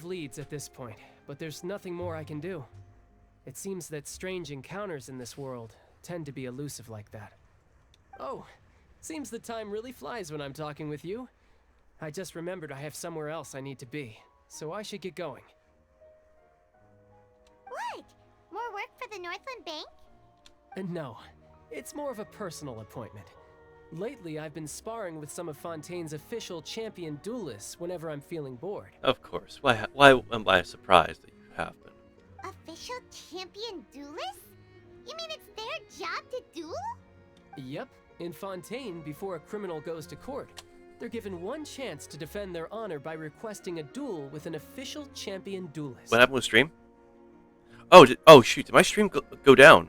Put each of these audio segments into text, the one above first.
leads at this point, but there's nothing more I can do. It seems that strange encounters in this world tend to be elusive like that. Oh, seems the time really flies when I'm talking with you. I just remembered I have somewhere else I need to be, so I should get going. What? More work for the Northland Bank? No, it's more of a personal appointment. Lately, I've been sparring with some of Fontaine's official champion duelists whenever I'm feeling bored. Of course. Why am I surprised that you have been? Official champion duelists? You mean it's their job to duel? Yep, in Fontaine, before a criminal goes to court, they're given one chance to defend their honor by requesting a duel with an official champion duelist. What happened with stream? Oh, shoot. Did my stream go down?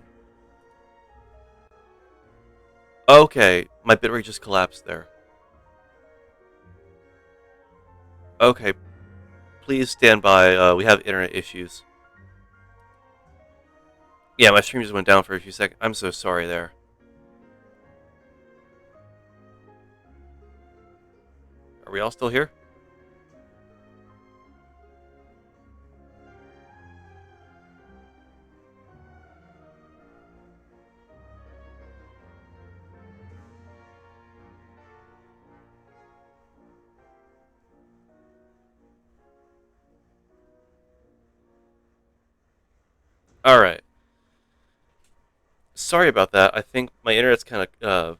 Okay, my bitrate just collapsed there. Okay, please stand by. We have internet issues. Yeah, my stream just went down for a few seconds. I'm so sorry there. Are we all still here? Alright. Sorry about that. I think my internet's kind of,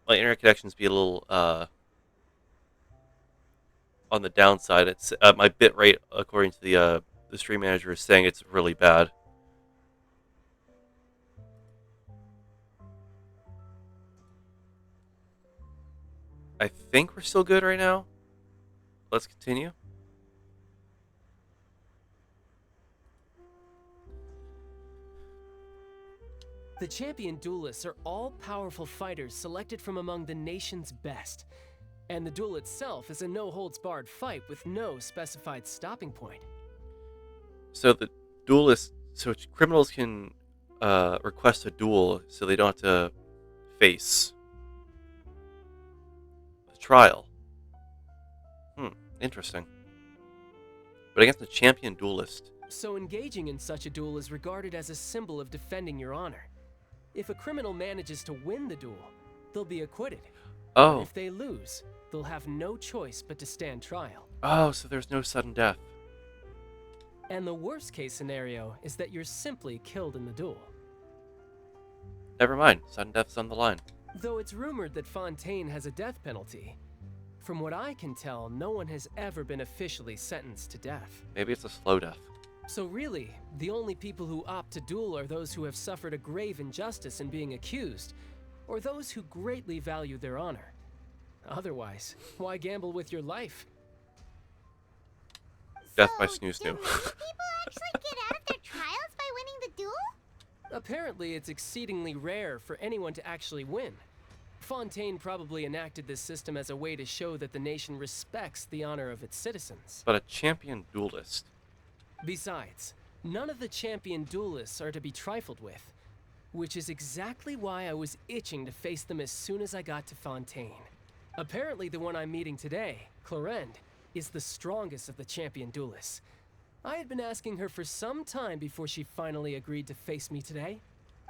my internet connection's be a little, on the downside. It's, my bit rate, according to the stream manager, is saying it's really bad. I think we're still good right now. Let's continue. The champion duelists are all powerful fighters selected from among the nation's best. And the duel itself is a no-holds-barred fight with no specified stopping point. So the duelists, so criminals can request a duel so they don't have to face a trial. Interesting. But against the champion duelist. So engaging in such a duel is regarded as a symbol of defending your honor. If a criminal manages to win the duel, they'll be acquitted. Oh. If they lose, they'll have no choice but to stand trial. Oh, so there's no sudden death. And the worst case scenario is that you're simply killed in the duel. Never mind, sudden death's on the line. Though it's rumored that Fontaine has a death penalty, from what I can tell, no one has ever been officially sentenced to death. Maybe it's a slow death. So really, the only people who opt to duel are those who have suffered a grave injustice in being accused, or those who greatly value their honor. Otherwise, why gamble with your life? Death by snoo-snoo. Do many people actually get out of their trials by winning the duel? Apparently, it's exceedingly rare for anyone to actually win. Fontaine probably enacted this system as a way to show that the nation respects the honor of its citizens. But a champion duelist. Besides, none of the champion duelists are to be trifled with, which is exactly why I was itching to face them as soon as I got to Fontaine. Apparently, the one I'm meeting today, Clorinde, is the strongest of the champion duelists. I had been asking her for some time before she finally agreed to face me today.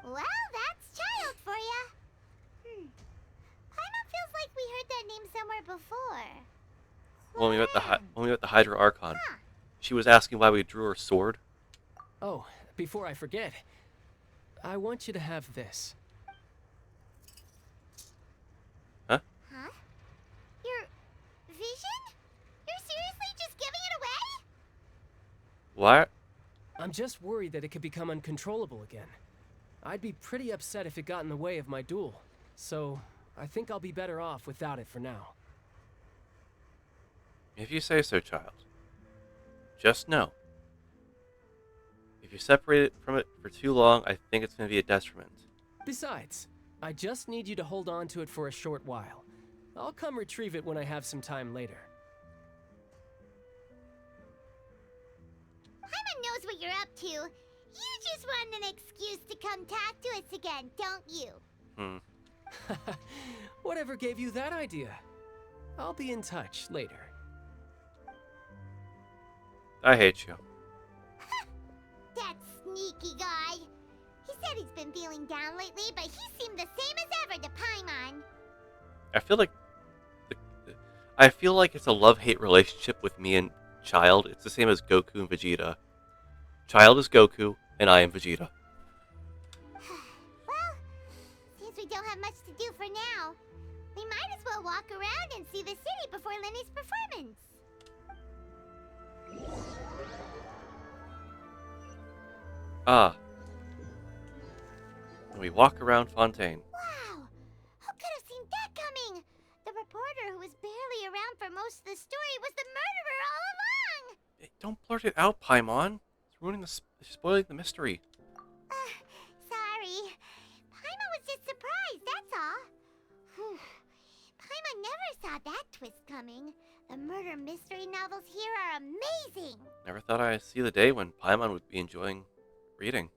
Well, that's child for ya. Paimon feels like we heard that name somewhere before. When we met the Hydra Archon, Huh. she was asking why we drew her sword. Oh, before I forget, I want you to have this. Huh? Huh? Your vision? You're seriously just giving it away? What? I'm just worried that it could become uncontrollable again. I'd be pretty upset if it got in the way of my duel, so I think I'll be better off without it for now. If you say so, child. Just know. If you separate it from it for too long, I think it's going to be a detriment. Besides, I just need you to hold on to it for a short while. I'll come retrieve it when I have some time later. Paimon knows what you're up to. You just want an excuse to come talk to us again, don't you? Whatever gave you that idea? I'll be in touch later. I hate you. That sneaky guy. He said he's been feeling down lately, but he seemed the same as ever to Paimon. I feel like it's a love-hate relationship with me and Child. It's the same as Goku and Vegeta. Child is Goku, and I am Vegeta. Well, since we don't have much to do for now, we might as well walk around and see the city before Lenny's performance. Ah. And we walk around Fontaine. Wow! Who could have seen that coming? The reporter who was barely around for most of the story was the murderer all along! Hey, don't blurt it out, Paimon. It's spoiling the mystery. Sorry. Paimon was just surprised, that's all. Whew. Paimon never saw that twist coming. The murder mystery novels here are amazing! Never thought I'd see the day when Paimon would be enjoying reading.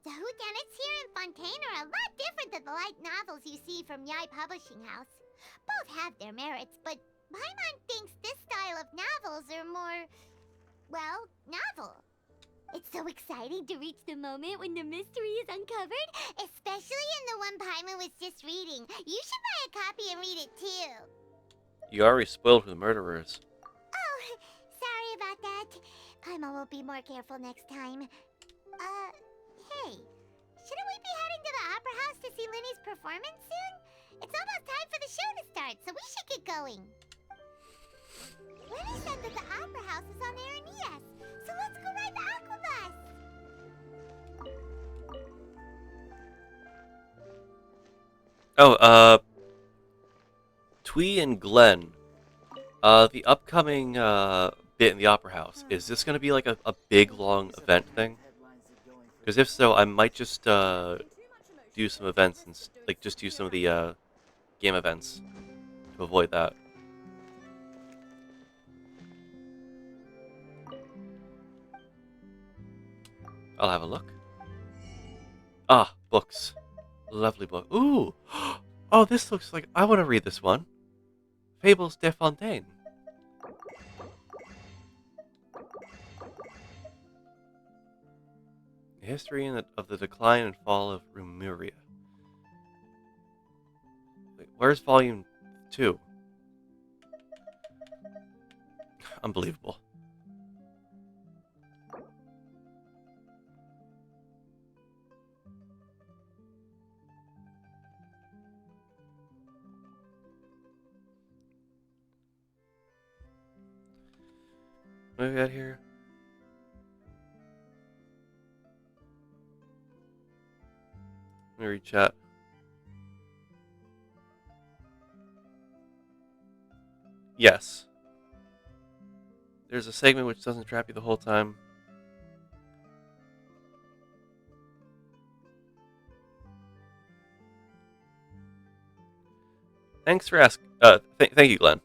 The whodunits here in Fontaine are a lot different than the light novels you see from Yai Publishing House. Both have their merits, but Paimon thinks this style of novels are more, well, novel. It's so exciting to reach the moment when the mystery is uncovered, especially in the one Paimon was just reading. You should buy a copy and read it too. You already spoiled who the murderer is. Oh, sorry about that. Paimon will be more careful next time. Hey, shouldn't we be heading to the Opera House to see Linny's performance soon? It's almost time for the show to start, so we should get going. Linny said that the Opera House is on Aranias, so let's go ride the Aqua Bus. Oh, Twee and Glenn. The upcoming bit in the Opera House, is this going to be like a big, long event thing? Because if so, I might just do some events and like just do some of the game events to avoid that. I'll have a look. Ah, books. Lovely book. Ooh! Oh, this looks like... I want to read this one. Fables de Fontaine. A history of the decline and fall of Remuria. Wait, where's volume 2? Unbelievable. What do we got here? Let me read chat. Yes. There's a segment which doesn't trap you the whole time. Thanks for asking. Thank you, Glenn.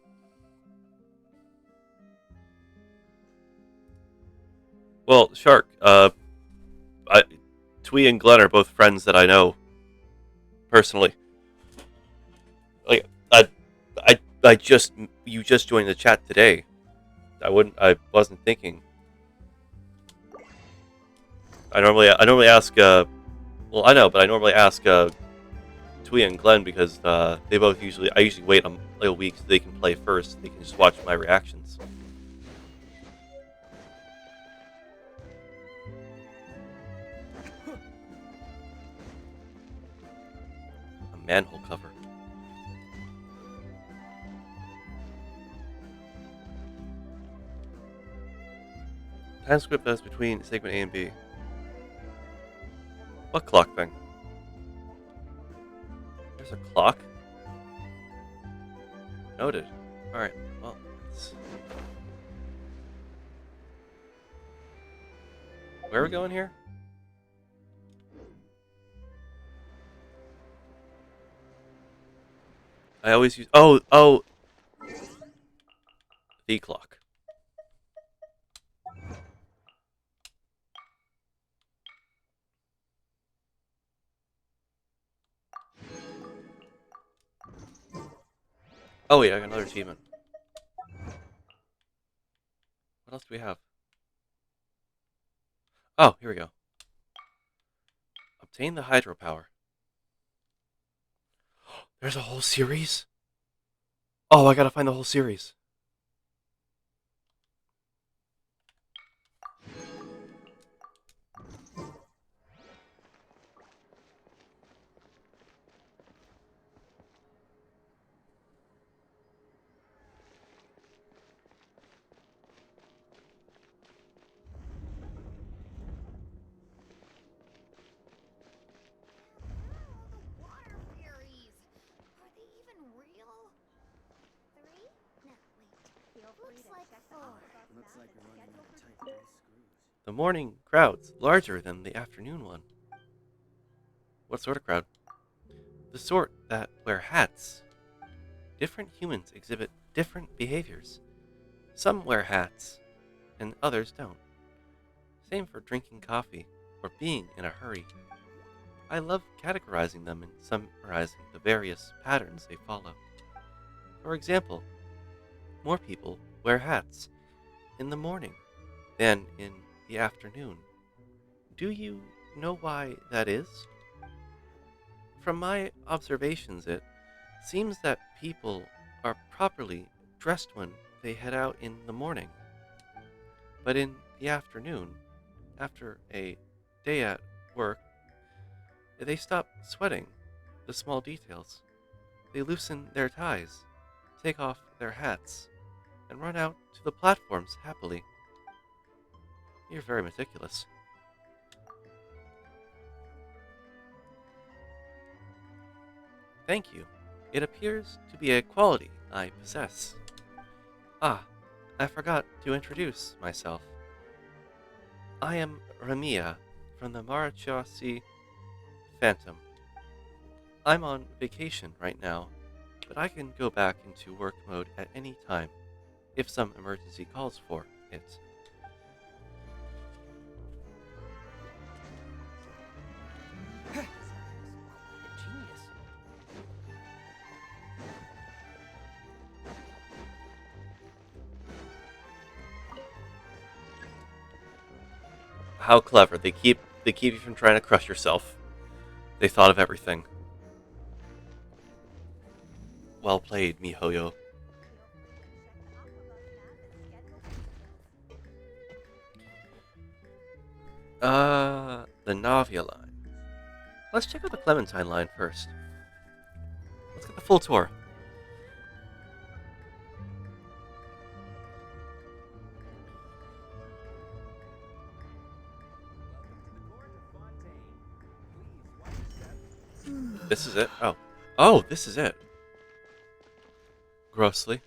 Well, Shark, Twee and Glenn are both friends that I know personally. Like, you just joined the chat today. I wasn't thinking. I normally ask, well, I know, but I normally ask, Twee and Glenn because, I usually wait a week so they can play first. So they can just watch my reactions. Manhole cover. Time script that's between segment A and B. What clock thing? There's a clock? Noted. Alright, well, where are we going here? I always use... Oh! The clock. Oh wait, I got another achievement. What else do we have? Oh, here we go. Obtain the hydropower. There's a whole series? Oh, I gotta find the whole series. Water fairies. Are they even real? 3? No, wait. Looks like 4. Looks like we're running out of type 3 screws. The morning crowd's larger than the afternoon one. What sort of crowd? The sort that wear hats. Different humans exhibit different behaviors. Some wear hats, and others don't. Same for drinking coffee or being in a hurry. I love categorizing them and summarizing the various patterns they follow. For example, more people wear hats in the morning than in the afternoon. Do you know why that is? From my observations, it seems that people are properly dressed when they head out in the morning. But in the afternoon, after a day at work, they stop sweating the small details. They loosen their ties, take off their hats, and run out to the platforms happily. You're very meticulous. Thank you. It appears to be a quality I possess. Ah, I forgot to introduce myself. I am Ramia from the Marachasi Phantom. I'm on vacation right now, but I can go back into work mode at any time if some emergency calls for it. Genius. How clever. They keep you from trying to crush yourself. They thought of everything. Well played, MiHoYo. The Navia line. Let's check out the Clementine line first. Let's get the full tour. This is it? Oh. Oh, this is it. Grossly.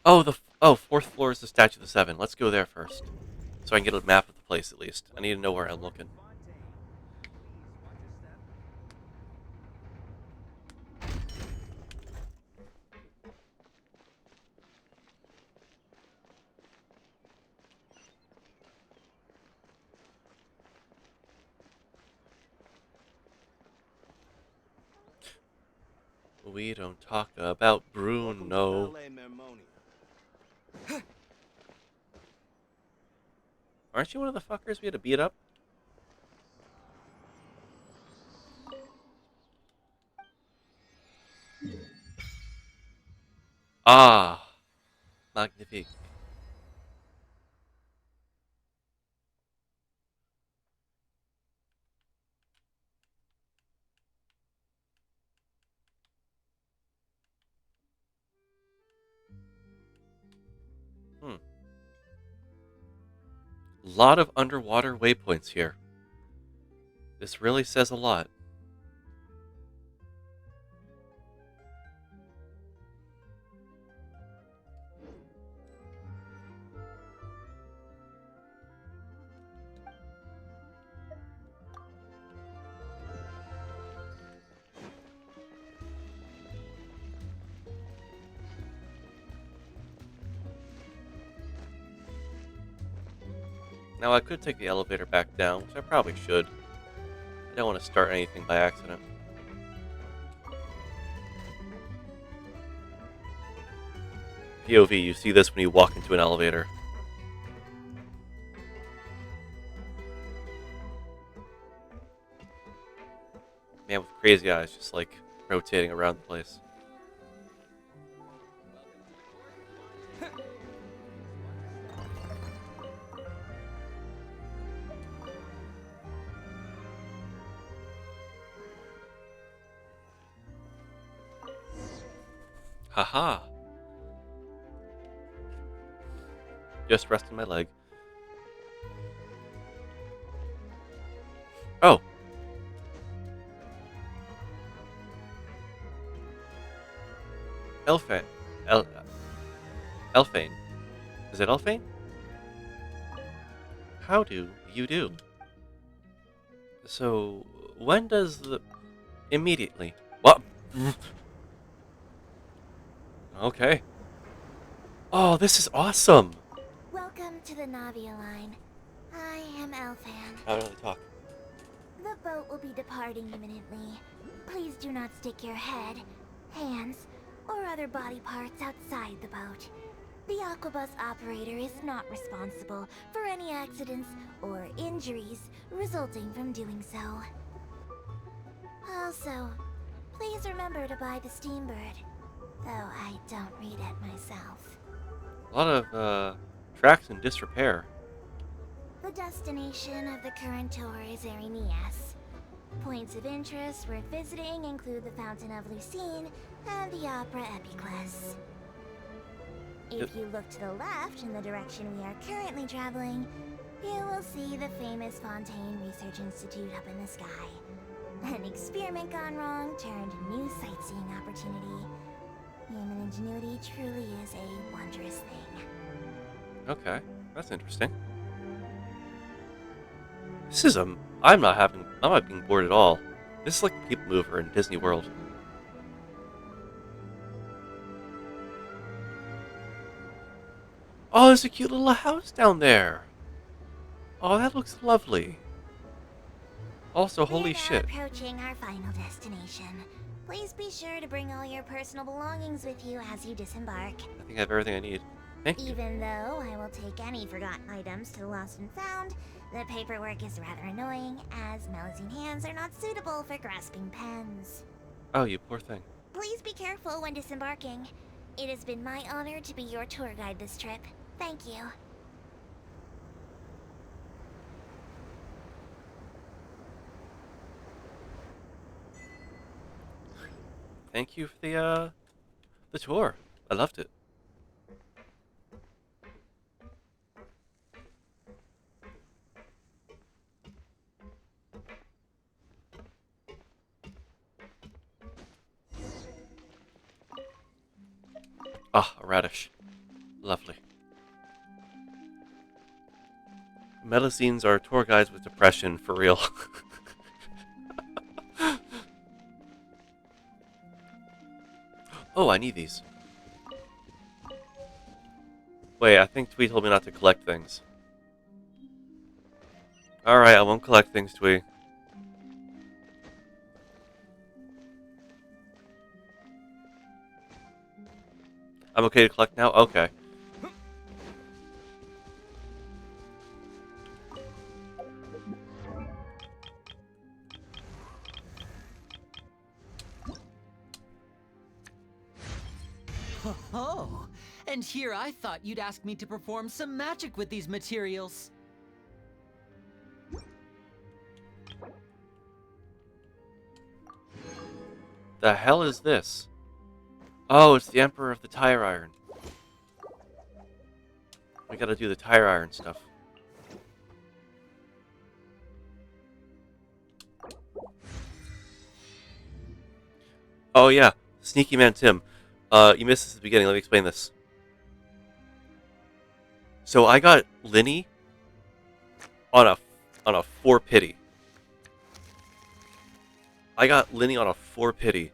Oh, fourth floor is the Statue of the Seven. Let's go there first. So I can get a map of the place at least. I need to know where I'm looking. We don't talk about Bruno. Aren't you one of the fuckers we had to beat up? Ah, magnifique. Lot of underwater waypoints here. This really says a lot. Now I could take the elevator back down, which I probably should. I don't want to start anything by accident. POV, you see this when you walk into an elevator. Man with crazy eyes just like rotating around the place. Haha. Just resting my leg. Oh. Elfane. Elfane. Is it Elfane? How do you do? So, when does the... Immediately. What? Okay. Oh, this is awesome! Welcome to the Navia line. I am Elfan. I don't really talk. The boat will be departing imminently. Please do not stick your head, hands, or other body parts outside the boat. The Aquabus operator is not responsible for any accidents or injuries resulting from doing so. Also, please remember to buy the Steambird, though I don't read it myself. A lot of, tracks in disrepair. The destination of the current tour is Arenias. Points of interest worth visiting include the Fountain of Lucine and the Opera Epiclese. If you look to the left in the direction we are currently traveling, you will see the famous Fontaine Research Institute up in the sky. An experiment gone wrong turned a new sightseeing opportunity. Human ingenuity truly is a wondrous thing. Okay, that's interesting. This is I'm not being bored at all. This is like the People Mover in Disney World. Oh, there's a cute little house down there. Oh, that looks lovely. Also, holy We're now shit. approaching our final destination. Please be sure to bring all your personal belongings with you as you disembark. I think I have everything I need. Thank you. Even though I will take any forgotten items to the lost and found, the paperwork is rather annoying, as Melusine hands are not suitable for grasping pens. Oh, you poor thing. Please be careful when disembarking. It has been my honor to be your tour guide this trip. Thank you. Thank you for the tour. I loved it. Ah, a radish. Lovely. Melusines are tour guides with depression, for real. Oh, I need these. Wait, I think Twee told me not to collect things. Alright, I won't collect things, Twee. I'm okay to collect now? Okay. Oh, and here I thought you'd ask me to perform some magic with these materials. The hell is this? Oh, it's the Emperor of the Tire Iron. We gotta do the tire iron stuff. Oh yeah, Sneaky Man Tim. You missed this at the beginning. Let me explain this. So I got Linny on a 4 pity. I got Linny on a 4 pity.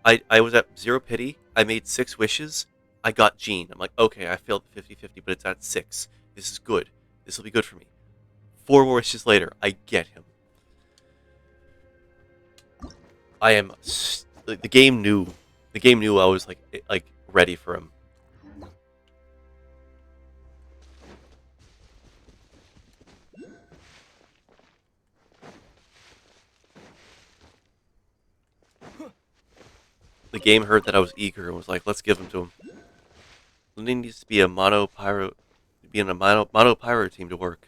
I was at 0 pity. I made 6 wishes. I got Jean. I'm like, okay, I failed the 50-50, but it's at 6. This is good. This will be good for me. 4 more wishes later, I get him. I am. The game knew. The game knew I was like ready for him. The game heard that I was eager and was like, "Let's give him to him." There needs to be a mono pyro team to work.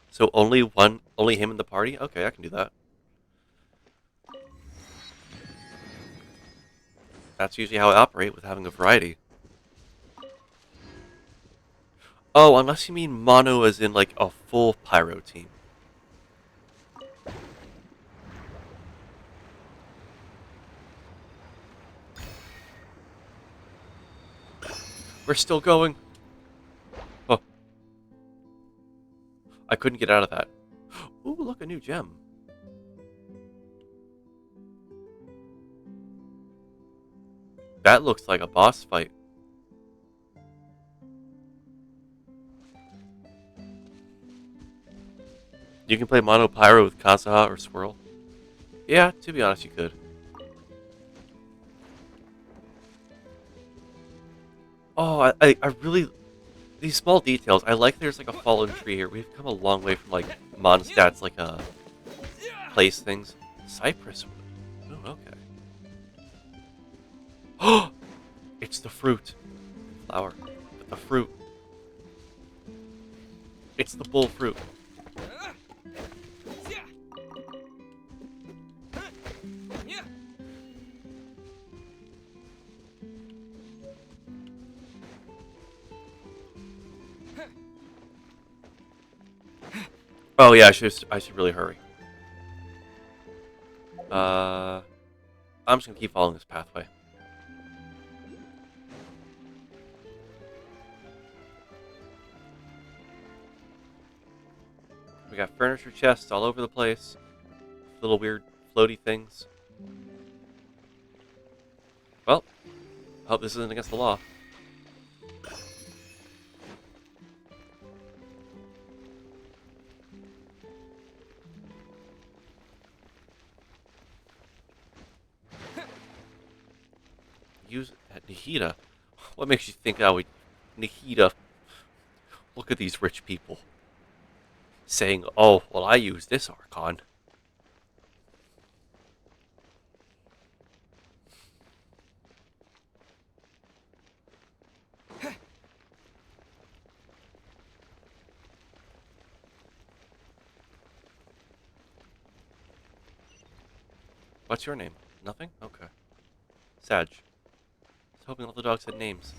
So only him in the party? Okay, I can do that. That's usually how I operate with having a variety. Oh, unless you mean mono as in like a full pyro team. We're still going. Oh. I couldn't get out of that. Ooh, look, a new gem. That looks like a boss fight. You can play mono pyro with Kazuha or Swirl. Yeah, to be honest, you could. Oh, I really... These small details. I like there's like a fallen tree here. We've come a long way from like Mondstadt's like place things. Cypress wood. Oh, okay. Oh! It's the fruit. Flower. But the fruit. It's the bull fruit. Oh yeah, I should really hurry. I'm just gonna keep following this pathway. We got furniture chests all over the place. Little weird floaty things. Well, I hope this isn't against the law. Use at Nihida. What makes you think I would... Nihida. Look at these rich people. Saying, oh, well, I use this Archon. What's your name? Nothing? Okay. Sag. I was hoping all the dogs had names.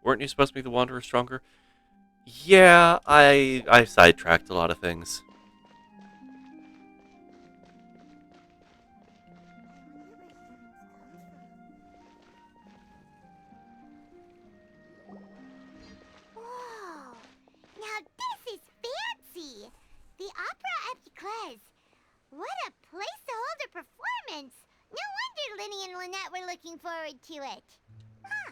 Weren't you supposed to make the Wanderer stronger? Yeah, I sidetracked a lot of things. Whoa! Now this is fancy! The Opera Epiclese. What a place to hold a performance! No wonder Linny and Lynette were looking forward to it. Huh.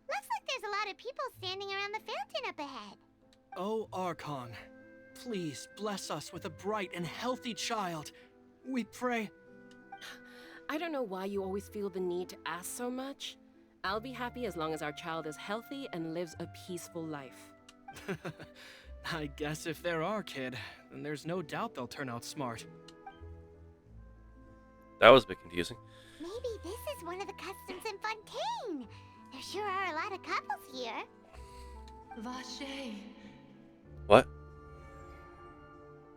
Looks like there's a lot of people standing around the fountain up ahead. Oh, Archon, please bless us with a bright and healthy child. We pray. I don't know why you always feel the need to ask so much. I'll be happy as long as our child is healthy and lives a peaceful life. I guess if they're our kid, then there's no doubt they'll turn out smart. That was a bit confusing. Maybe this is one of the customs in Fontaine. There sure are a lot of couples here. Vache. What?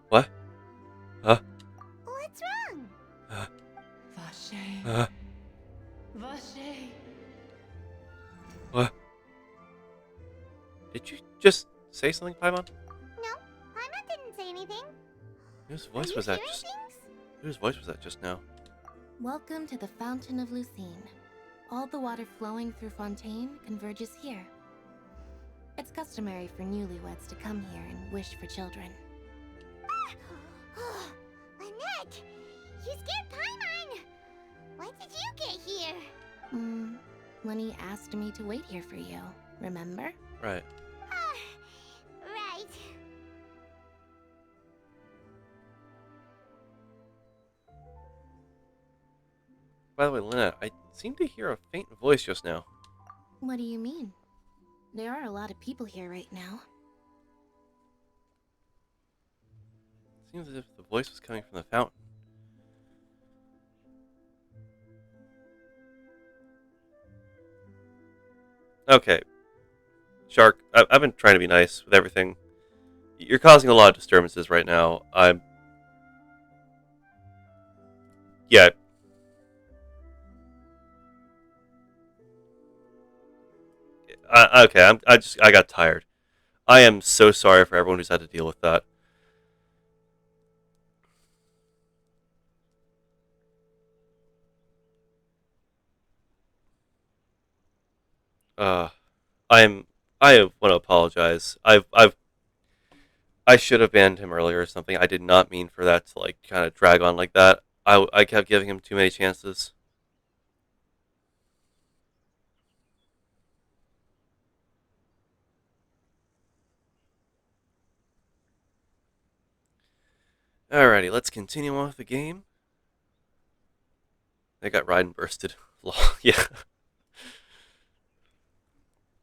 What? Huh? What's wrong? Vache. Vache. What? Did you just say something, Paimon? No, Paimon didn't say anything. Whose Are voice you was that hearing just... things? Whose voice was that just now? Welcome to the Fountain of Lucine. All the water flowing through Fontaine converges here. It's customary for newlyweds to come here and wish for children. Lynette! You scared Paimon! When did you get here? Lenny asked me to wait here for you, remember? Right. Right. By the way, Lynette, I seem to hear a faint voice just now. What do you mean? There are a lot of people here right now. Seems as if the voice was coming from the fountain. Okay. Shark, I've been trying to be nice with everything. You're causing a lot of disturbances right now. Yeah. Okay, I got tired. I am so sorry for everyone who's had to deal with that. Uh, I want to apologize. I should have banned him earlier or something. I did not mean for that to like kind of drag on like that. I kept giving him too many chances. Alrighty, let's continue on with the game. They got Ride and bursted. Yeah.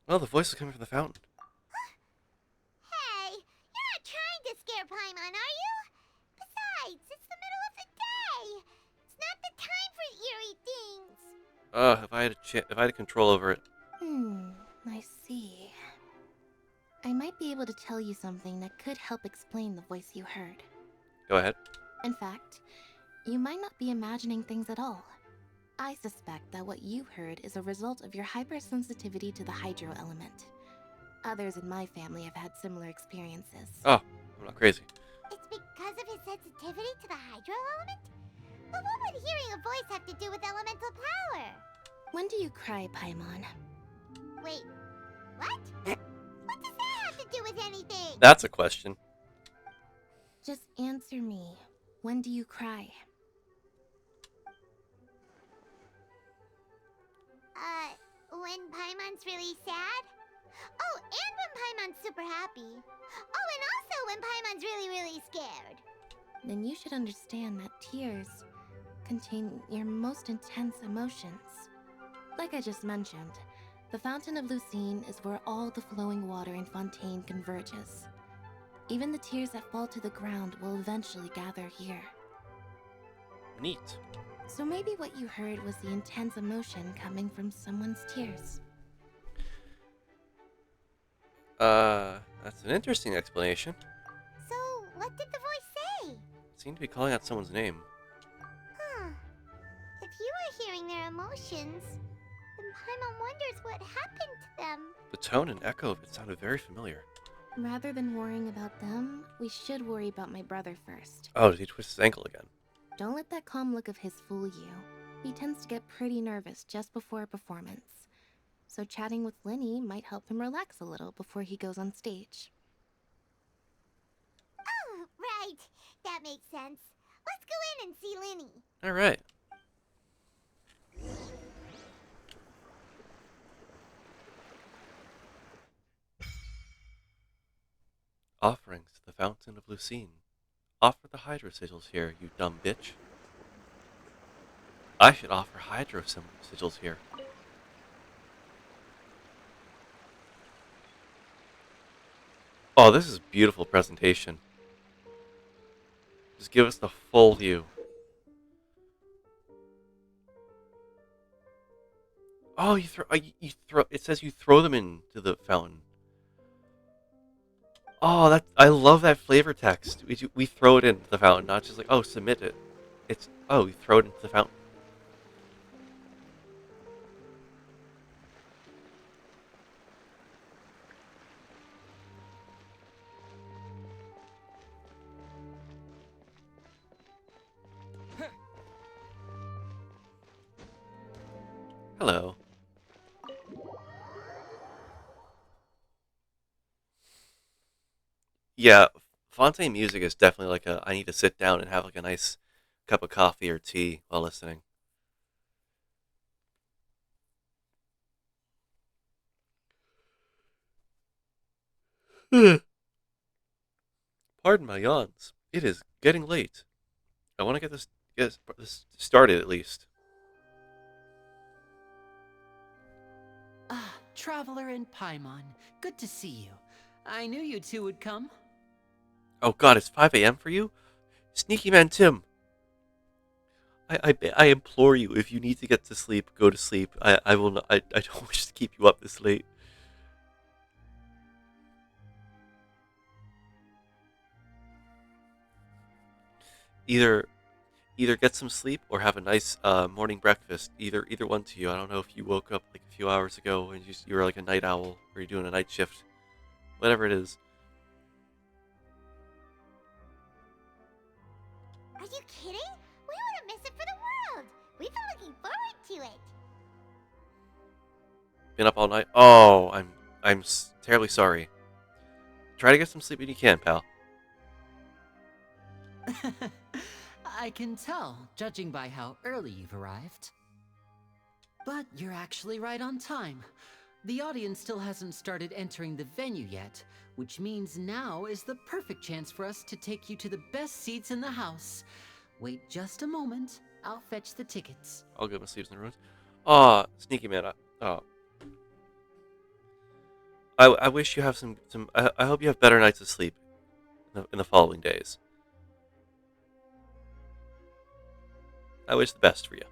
Well, the voice is coming from the fountain. Hey, you're not trying to scare Paimon, are you? Besides, it's the middle of the day. It's not the time for eerie things. If I had control over it. I see. I might be able to tell you something that could help explain the voice you heard. Go ahead. In fact, you might not be imagining things at all. I suspect that what you heard is a result of your hypersensitivity to the hydro element. Others in my family have had similar experiences. Oh, I'm not crazy. It's because of his sensitivity to the hydro element? But what would hearing a voice have to do with elemental power? When do you cry, Paimon? Wait, what? What does that have to do with anything? That's a question. Just answer me. When do you cry? When Paimon's really sad? Oh, and when Paimon's super happy. Oh, and also when Paimon's really, really scared. Then you should understand that tears contain your most intense emotions. Like I just mentioned, the Fountain of Lucine is where all the flowing water in Fontaine converges. Even the tears that fall to the ground will eventually gather here. Neat. So maybe what you heard was the intense emotion coming from someone's tears. That's an interesting explanation. So, what did the voice say? Seemed to be calling out someone's name. Huh. If you were hearing their emotions, then Paimon wonders what happened to them. The tone and echo of it sounded very familiar. Rather than worrying about them, we should worry about my brother first. Oh, did he twist his ankle again? Don't let that calm look of his fool you. He tends to get pretty nervous just before a performance. So chatting with Lenny might help him relax a little before he goes on stage. Oh, right. That makes sense. Let's go in and see Lenny. Alright. Offerings to the Fountain of Lucine. Offer the hydro sigils here, you dumb bitch. I should offer hydro sigils here. Oh, this is a beautiful presentation. Just give us the full view. Oh, you throw. It says you throw them into the fountain. Oh, I love that flavor text. We throw it into the fountain, not just like, oh, submit it. It's, oh, we throw it into the fountain. Hello. Yeah, Fontaine music is definitely like I need to sit down and have like a nice cup of coffee or tea while listening. Pardon my yawns. It is getting late. I want to get this started at least. Ah, Traveler and Paimon, good to see you. I knew you two would come. Oh God, it's 5 a.m. for you? Sneaky man Tim. I implore you, if you need to get to sleep, go to sleep. I will not. I don't wish to keep you up this late. Either get some sleep or have a nice morning breakfast. Either one to you. I don't know if you woke up like a few hours ago and you were like a night owl or you're doing a night shift. Whatever it is. Are you kidding? We wouldn't miss it for the world. We've been looking forward to it. Been up all night? Oh, I'm terribly sorry. Try to get some sleep when you can, pal. I can tell, judging by how early you've arrived. But you're actually right on time. The audience still hasn't started entering the venue yet, which means now is the perfect chance for us to take you to the best seats in the house. Wait just a moment. I'll fetch the tickets. I'll get my sleeves in the rooms. Aw, sneaky man. I wish you have some. I hope you have better nights of sleep in the following days. I wish the best for you.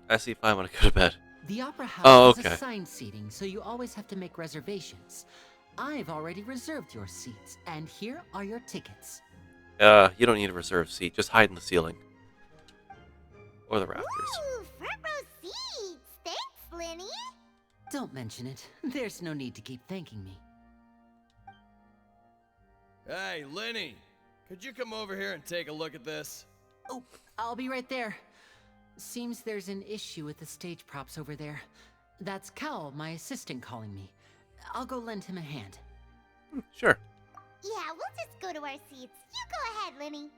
I see if I want to go to bed. The Opera House Oh, has okay. assigned seating, so you always have to make reservations. I've already reserved your seats, and here are your tickets. You don't need a reserved seat. Just hide in the ceiling. Or the rafters. Ooh, front row seats. Thanks, Lenny. Don't mention it. There's no need to keep thanking me. Hey, Lenny, could you come over here and take a look at this? Oh, I'll be right there. Seems there's an issue with the stage props over there. That's Cal, my assistant, calling me. I'll go lend him a hand. Sure. Yeah, we'll just go to our seats. You go ahead, Lenny.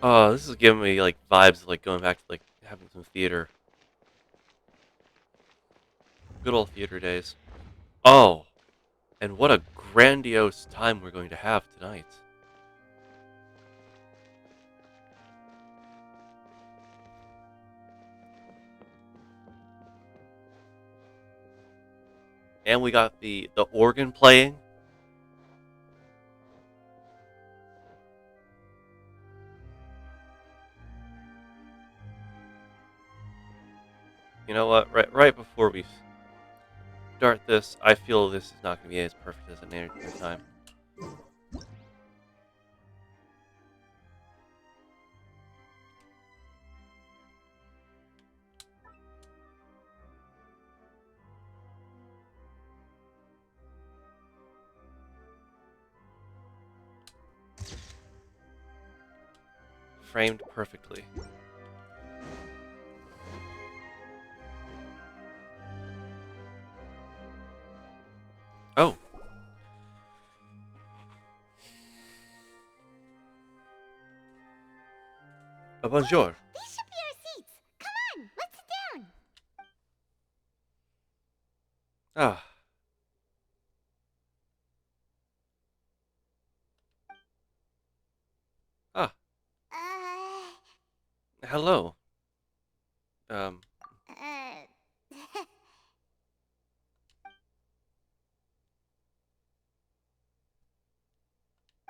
Oh, this is giving me like vibes of like going back to like having some theater. Good old theater days. Oh, and what a grandiose time we're going to have tonight. And we got the organ playing. You know what? Right before we start this, I feel this is not going to be as perfect as an air time. Framed perfectly. Oh. Bonjour. These should be our seats. Come on, let's sit down. Ah. Ah. Hello.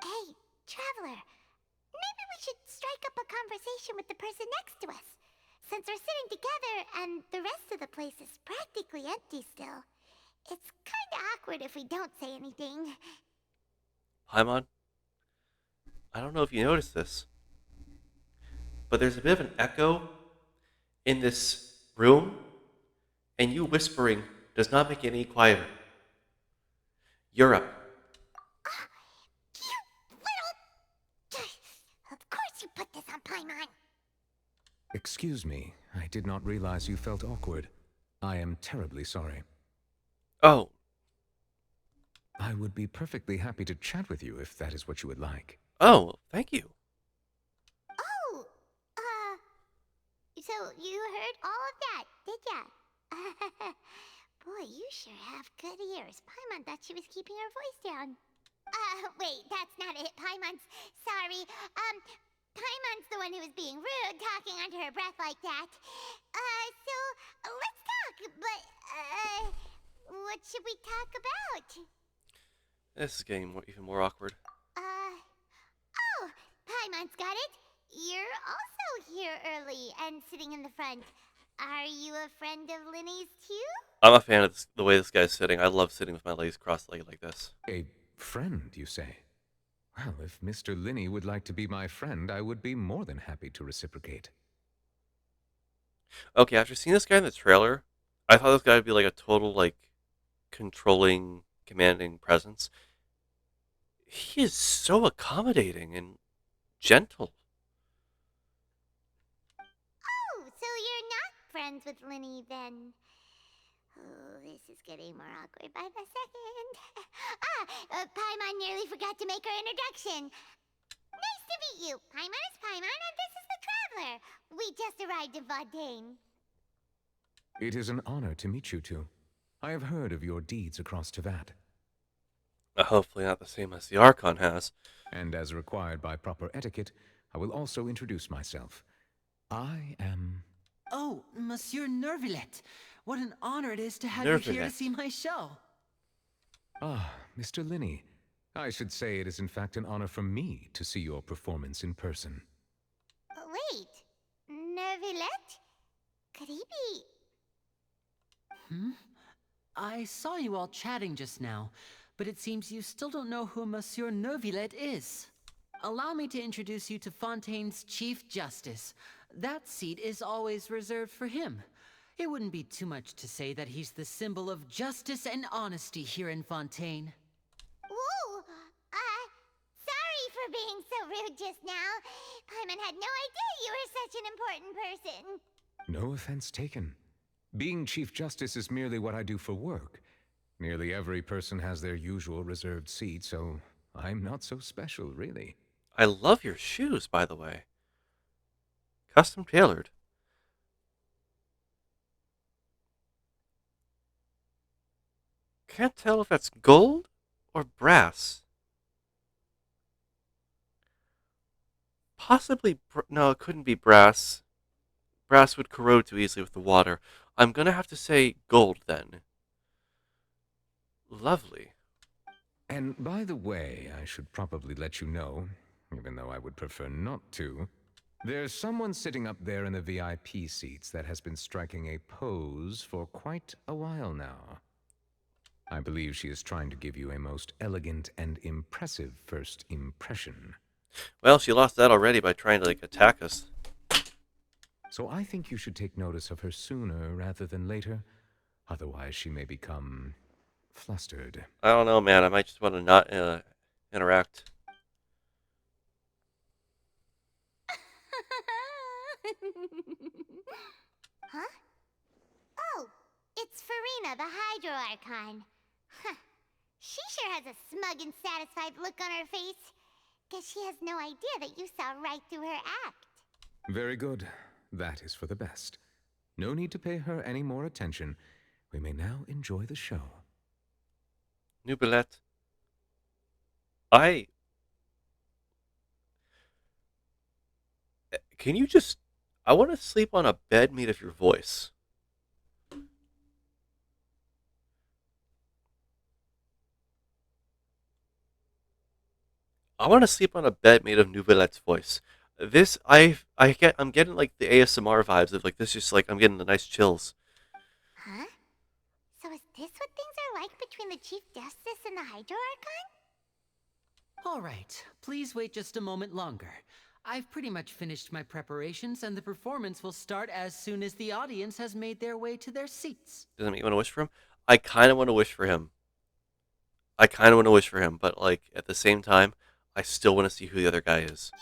Hey, Traveler. Maybe we should strike up a conversation with the person next to us. Since we're sitting together and the rest of the place is practically empty still. It's kinda awkward if we don't say anything. Paimon, I don't know if you noticed this, but there's a bit of an echo in this room, and you whispering does not make it any quieter. You're up. You little... Of course you put this on Paimon. Excuse me, I did not realize you felt awkward. I am terribly sorry. Oh, I would be perfectly happy to chat with you if that is what you would like. oh, thank you. Oh, so you heard all of that, did ya? Boy, you sure have good ears. Paimon thought she was keeping her voice down. Wait, that's not it. Paimon's sorry. Paimon's the one who was being rude, talking under her breath like that. So let's talk, but, what should we talk about? This is getting even more awkward. Oh, Paimon's got it. You're also here early and sitting in the front. Are you a friend of Linny's too? I'm a fan of the way this guy's sitting. I love sitting with my legs cross-legged like this. A friend, you say? Well, if Mr. Linney would like to be my friend, I would be more than happy to reciprocate. Okay, after seeing this guy in the trailer, I thought this guy would be like a total, like, controlling, commanding presence. He is so accommodating and gentle. Oh, so you're not friends with Linny then? Oh, this is getting more awkward by the second. Paimon nearly forgot to make her introduction. Nice to meet you. Paimon is Paimon, and this is the Traveler. We just arrived in Fontaine. It is an honor to meet you two. I have heard of your deeds across Tevat. Hopefully not the same as the Archon has. And as required by proper etiquette, I will also introduce myself. I am... Oh, Monsieur Nervillet. What an honor it is to have you here to Nervillet. see my show. Ah, Mr. Linney. I should say it is in fact an honor for me to see your performance in person. Wait, Nervillet? Could he be... I saw you all chatting just now, but it seems you still don't know who Monsieur Nervillet is. Allow me to introduce you to Fontaine's Chief Justice. That seat is always reserved for him. It wouldn't be too much to say that he's the symbol of justice and honesty here in Fontaine. Whoa! Sorry for being so rude just now. Paimon had no idea you were such an important person. No offense taken. Being Chief Justice is merely what I do for work. Nearly every person has their usual reserved seat, so I'm not so special, really. I love your shoes, by the way. Custom tailored. Can't tell if that's gold or brass. Possibly, no, it couldn't be brass. Brass would corrode too easily with the water. I'm gonna have to say gold then. Lovely. And by the way, I should probably let you know, even though I would prefer not to, there's someone sitting up there in the VIP seats that has been striking a pose for quite a while now. I believe she is trying to give you a most elegant and impressive first impression. Well, she lost that already by trying to, like, attack us. So I think you should take notice of her sooner rather than later. Otherwise, she may become flustered. I don't know, man. I might just want to not interact. Huh? Oh, it's Farina, the Hydro Archon. Huh. She sure has a smug and satisfied look on her face. Guess she has no idea that you saw right through her act. Very good. That is for the best. No need to pay her any more attention. We may now enjoy the show. Nubillet. Can you just... I want to sleep on a bed made of your voice. I want to sleep on a bed made of Nubillet's voice. This, I'm getting like the ASMR vibes of like this. Just like I'm getting the nice chills. Huh? So is this what things are like between the Chief Justice and the Hydro Archon? All right, please wait just a moment longer. I've pretty much finished my preparations, and the performance will start as soon as the audience has made their way to their seats. Doesn't make you want to wish for him. I kind of want to wish for him. But like at the same time, I still want to see who the other guy is. Yay!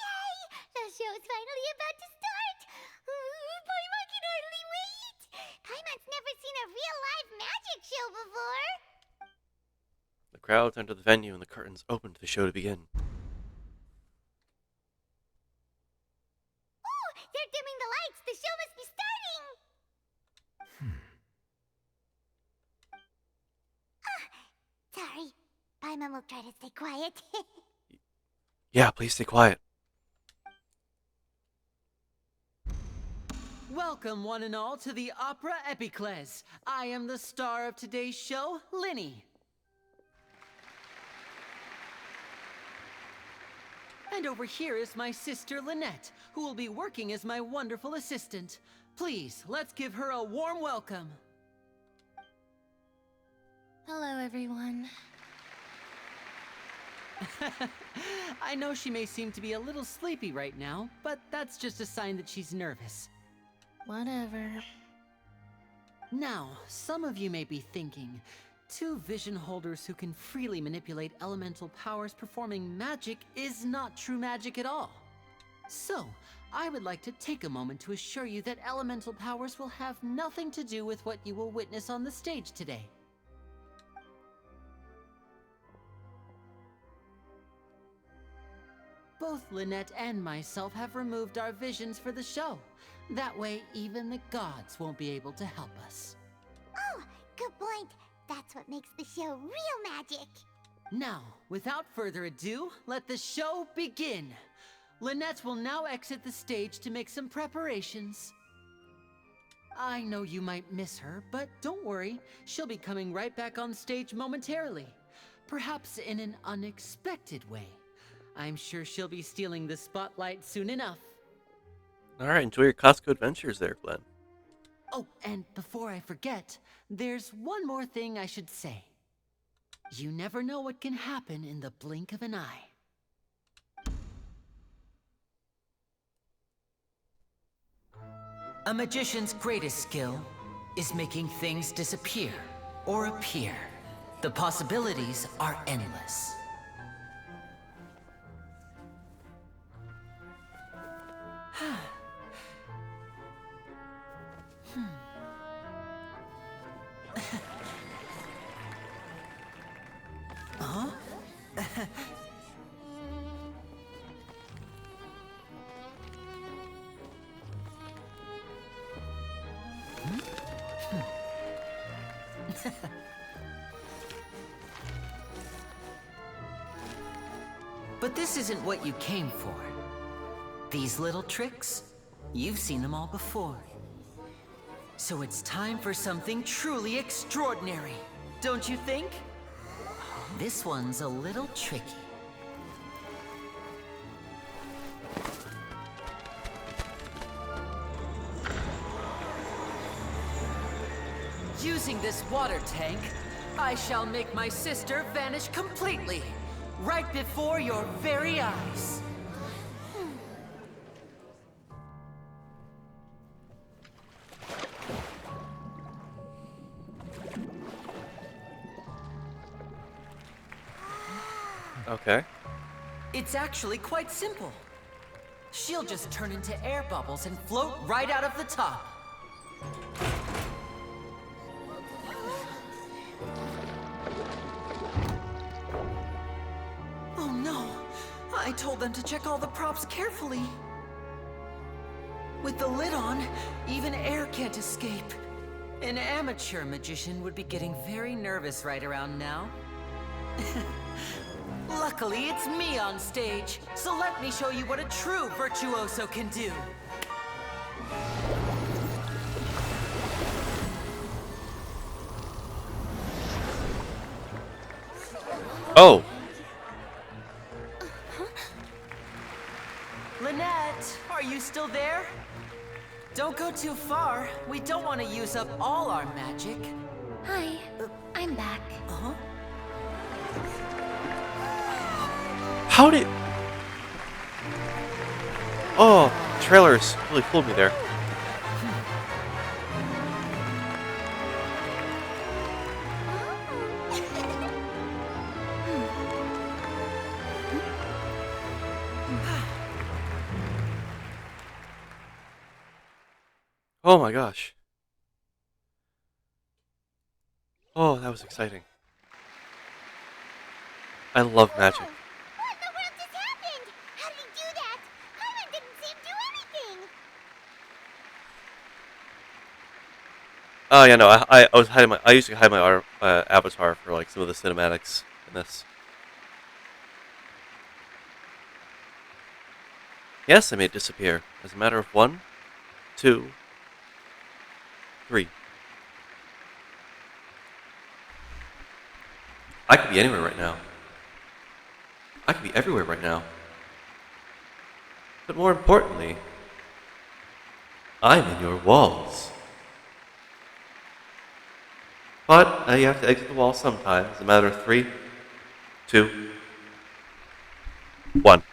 The show's finally about to start! show before. The crowds enter the venue and the curtains open for the show to begin. Oh, they're dimming the lights. The show must be starting. Sorry. Paimon will try to stay quiet. Yeah, please stay quiet. Welcome, one and all, to the Opera Epiclese. I am the star of today's show, Linny. And over here is my sister, Lynette, who will be working as my wonderful assistant. Please, let's give her a warm welcome. Hello, everyone. I know she may seem to be a little sleepy right now, but that's just a sign that she's nervous. Whatever. Now, some of you may be thinking, two vision holders who can freely manipulate elemental powers performing magic is not true magic at all. So, I would like to take a moment to assure you that elemental powers will have nothing to do with what you will witness on the stage today. Both Lynette and myself have removed our visions for the show. That way, even the gods won't be able to help us. Oh, good point. That's what makes the show real magic. Now, without further ado, let the show begin. Lynette will now exit the stage to make some preparations. I know you might miss her, but don't worry. She'll be coming right back on stage momentarily. Perhaps in an unexpected way. I'm sure she'll be stealing the spotlight soon enough. Alright, enjoy your Costco adventures there, Glenn. Oh, and before I forget, there's one more thing I should say. You never know what can happen in the blink of an eye. A magician's greatest skill is making things disappear or appear. The possibilities are endless. Huh? But this isn't what you came for. These little tricks, you've seen them all before. So it's time for something truly extraordinary, don't you think? This one's a little tricky. Using this water tank, I shall make my sister vanish completely, right before your very eyes. Okay. It's actually quite simple. She'll just turn into air bubbles and float right out of the top. Oh no! I told them to check all the props carefully. With the lid on, even air can't escape. An amateur magician would be getting very nervous right around now. Luckily, it's me on stage, so let me show you what a true virtuoso can do. Oh! Lynette, are you still there? Don't go too far. We don't want to use up all our magic. Hi, I'm back. Uh-huh. How did... Oh, trailers really fooled me there. Oh my gosh. Oh, that was exciting. I love magic. Whoa! What in the world just happened? How did he do that? Paimon didn't see him do anything. Oh yeah, no, I was hiding my. I usually hide my avatar for like some of the cinematics in this. Yes, I made it disappear. As a matter of 1, 2, 3. I could be anywhere right now. I could be everywhere right now. But more importantly, I'm in your walls. But you have to exit the wall sometime. It's a matter of 3, 2, 1. Wasn't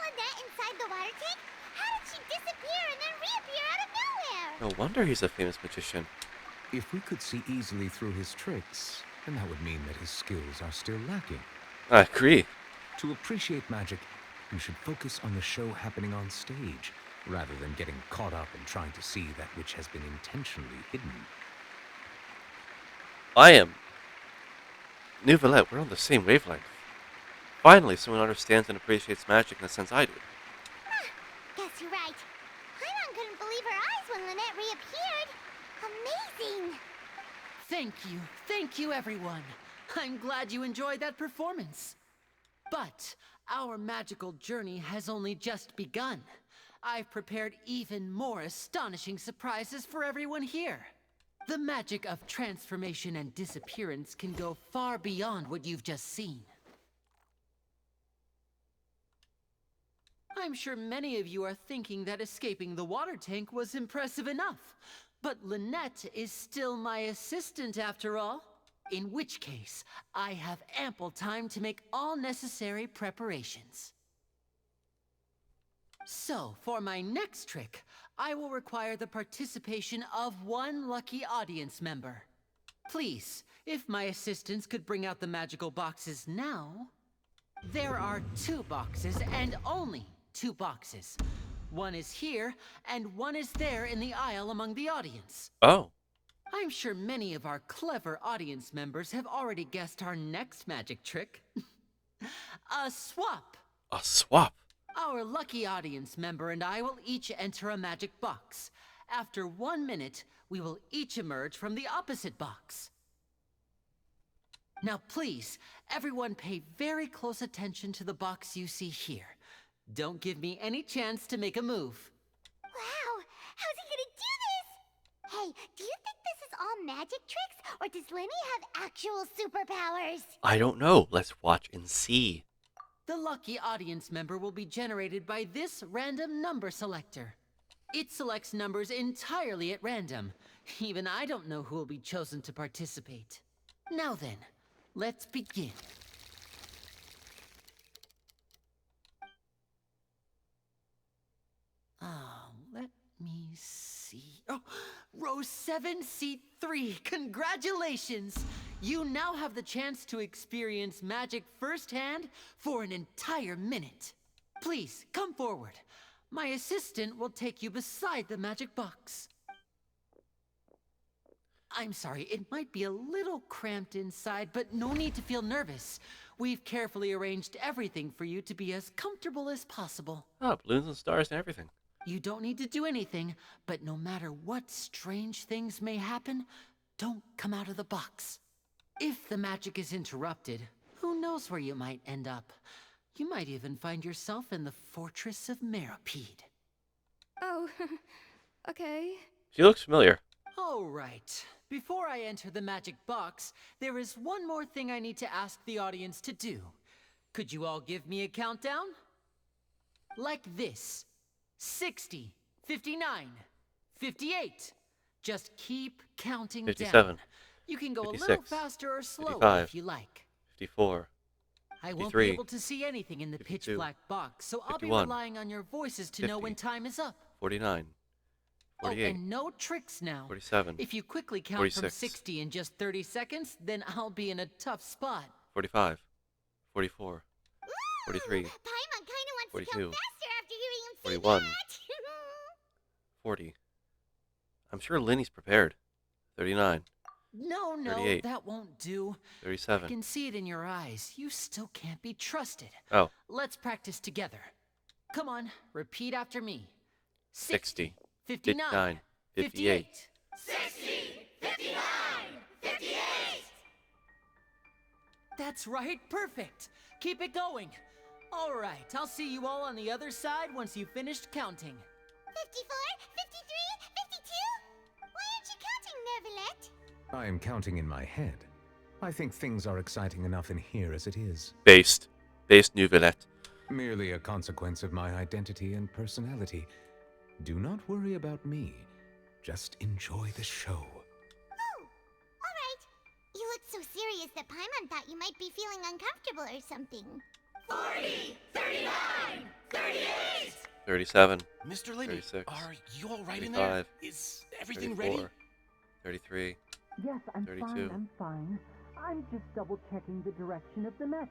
Lynette inside the water tank? How did she disappear and then reappear out of nowhere? No wonder he's a famous magician. If we could see easily through his tricks, then that would mean that his skills are still lacking. I agree. To appreciate magic, you should focus on the show happening on stage, rather than getting caught up in trying to see that which has been intentionally hidden. I am. New Villette, we're on the same wavelength. Finally, someone understands and appreciates magic in the sense I do. Guess you're right. Paimon couldn't believe her eyes when Lynette reappeared. Amazing! Thank you everyone. I'm glad you enjoyed that performance. But our magical journey has only just begun. I've prepared even more astonishing surprises for everyone here. The magic of transformation and disappearance can go far beyond what you've just seen. I'm sure many of you are thinking that escaping the water tank was impressive enough. But Lynette is still my assistant after all. In which case, I have ample time to make all necessary preparations. So, for my next trick, I will require the participation of one lucky audience member. Please, if my assistants could bring out the magical boxes now. There are 2 boxes and only 2 boxes. One is here, and one is there in the aisle among the audience. Oh. I'm sure many of our clever audience members have already guessed our next magic trick. A swap. A swap? Our lucky audience member and I will each enter a magic box. After 1 minute, we will each emerge from the opposite box. Now please, everyone pay very close attention to the box you see here. Don't give me any chance to make a move. Wow! How's he gonna do this? Hey, do you think this is all magic tricks, or does Lenny have actual superpowers? I don't know. Let's watch and see. The lucky audience member will be generated by this random number selector. It selects numbers entirely at random. Even I don't know who will be chosen to participate. Now then, let's begin. Let me see. Oh, row 7, seat 3. Congratulations! You now have the chance to experience magic firsthand for an entire minute. Please, come forward. My assistant will take you beside the magic box. I'm sorry, it might be a little cramped inside, but no need to feel nervous. We've carefully arranged everything for you to be as comfortable as possible. Oh, balloons and stars and everything. You don't need to do anything, but no matter what strange things may happen, don't come out of the box. If the magic is interrupted, who knows where you might end up? You might even find yourself in the Fortress of Meropide. Oh, okay. She looks familiar. All right. Before I enter the magic box, there is one more thing I need to ask the audience to do. Could you all give me a countdown? Like this. 60, 59, 58. Just keep counting 57, down. You can go 56, a little faster or slower 55, if you like. 54. I won't 53, be able to see anything in the 52, pitch black box, so I'll be 51, relying on your voices to know 50, when time is up. 49. Oh, 48. and no tricks now. 47. If you quickly count 46. from 60 in just 30 seconds, then I'll be in a tough spot. 45. 44. 43. Paimon kinda wants to 42. count faster after hearing him 41. 40. I'm sure Lenny's prepared. 39. No, 38. that won't do. I 37. can see it in your eyes. You still can't be trusted. Oh. Let's practice together. Come on, repeat after me. 60. 59. 58. 60, 59, 58. That's right, perfect. Keep it going. All right, I'll see you all on the other side once you've finished counting. 54, 53, 52. Why aren't you counting, Nervalet? I am counting in my head. I think things are exciting enough in here as it is. Based Nouvelette. Merely a consequence of my identity and personality. Do not worry about me. Just enjoy the show. Oh, all right. You look so serious that Paimon thought you might be feeling uncomfortable or something. 40, 39, 38. 37. Mr. Lenny, 36. are you all right in 35. there? Is everything 34, ready? 33. Yes, I'm 32. I'm fine. I'm just double-checking the direction of the magic.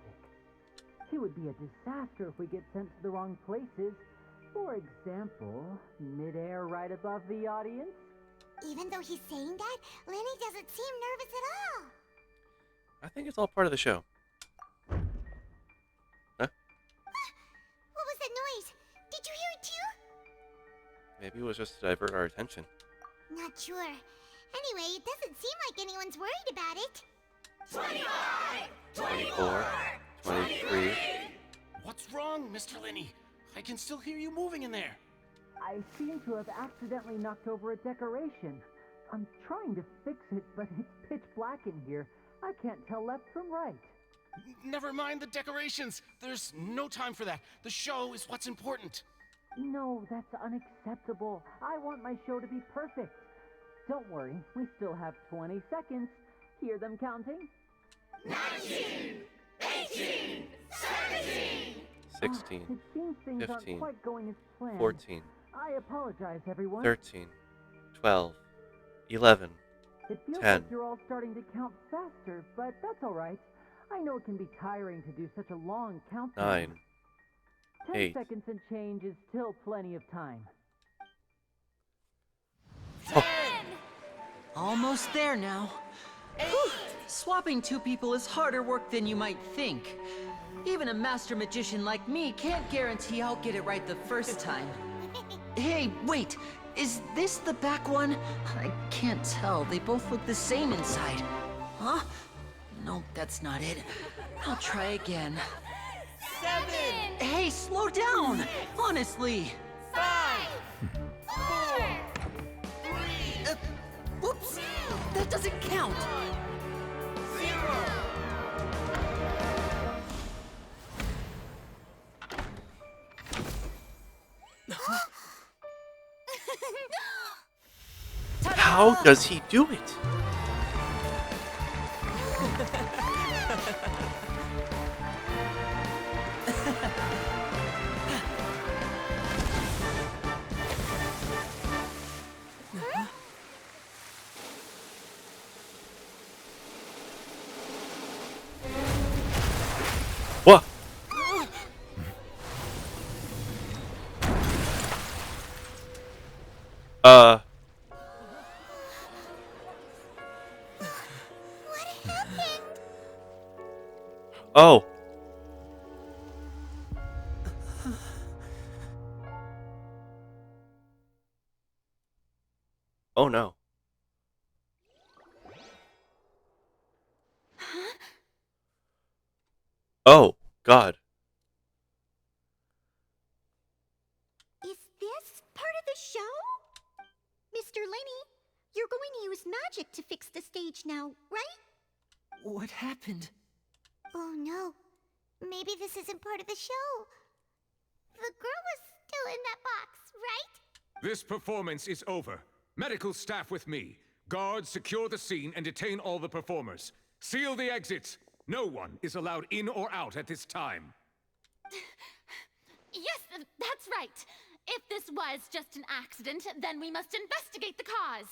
It would be a disaster if we get sent to the wrong places. For example, midair right above the audience. Even though he's saying that, Lenny doesn't seem nervous at all. I think it's all part of the show. Huh? What was that noise? Did you hear it too? Maybe it was just to divert our attention. Not sure. Anyway, it doesn't seem like anyone's worried about it. 24. 23. What's wrong, Mr. Lenny? I can still hear you moving in there. I seem to have accidentally knocked over a decoration. I'm trying to fix it, but it's pitch black in here. I can't tell left from right. Never mind the decorations. There's no time for that. The show is what's important. No, that's unacceptable. I want my show to be perfect. Don't worry, we still have 20 seconds. Hear them counting? 19, 18, 17. 16. It seems things 15, aren't quite going as planned. 14. I apologize, everyone. 13. 12. 11. It feels 10. like you're all starting to count faster, but that's all right. I know it can be tiring to do such a long countdown. 9. 10 8. seconds and change is still plenty of time. 10. Almost there now. Whew. Swapping two people is harder work than you might think. Even a master magician like me can't guarantee I'll get it right the first time. Hey, wait! Is this the back one? I can't tell. They both look the same inside. Huh? No, that's not it. I'll try again. 7. Hey, slow down! Honestly! 5. 4. 3. Whoops! That doesn't count! 0. How does he do it? What? What happened? Oh. Oh no. Oh, God. Is this part of the show? Mr. Lenny, you're going to use magic to fix the stage now, right? What happened? Oh no. Maybe this isn't part of the show. The girl was still in that box, right? This performance is over. Medical staff with me. Guards, secure the scene and detain all the performers. Seal the exits. No one is allowed in or out at this time. Yes, that's right. If this was just an accident, then we must investigate the cause.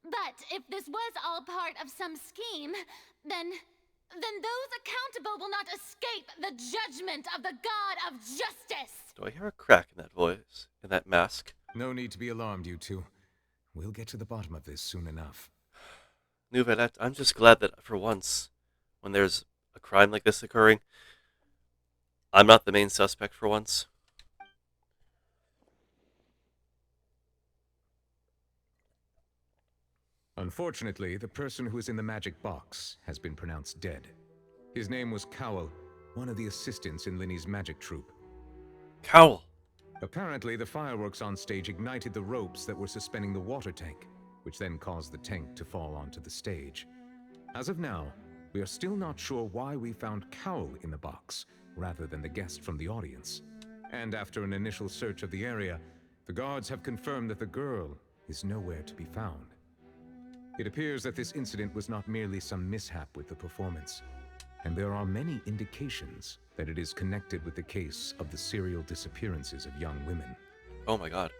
But if this was all part of some scheme, then those accountable will not escape the judgment of the God of Justice. Do I hear a crack in that voice? in that mask. No need to be alarmed, you two. We'll get to the bottom of this soon enough. Nouvelle, I'm just glad that for once, when there's a crime like this occurring, I'm not the main suspect for once. Unfortunately, the person who is in the magic box has been pronounced dead. His name was Cowell, one of the assistants in Linny's magic troupe. Cowell! Apparently, the fireworks on stage ignited the ropes that were suspending the water tank, which then caused the tank to fall onto the stage. As of now, we are still not sure why we found Cowell in the box, rather than the guest from the audience. And after an initial search of the area, the guards have confirmed that the girl is nowhere to be found. It appears that this incident was not merely some mishap with the performance, and there are many indications that it is connected with the case of the serial disappearances of young women. Oh my god.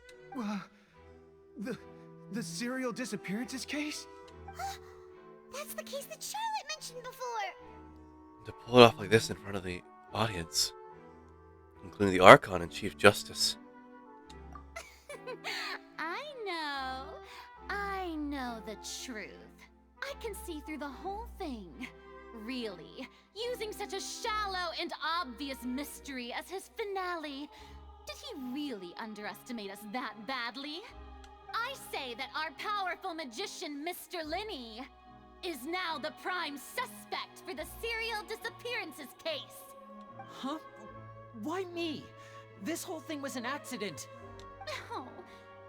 The serial disappearances case? That's the case that Charlotte mentioned before! To pull it off like this in front of the audience, including the Archon and Chief Justice. I know the truth. I can see through the whole thing. Really, using such a shallow and obvious mystery as his finale. Did he really underestimate us that badly? I say that our powerful magician, Mr. Linny, is now the prime suspect for the serial disappearances case. Huh? Why me? This whole thing was an accident. Oh,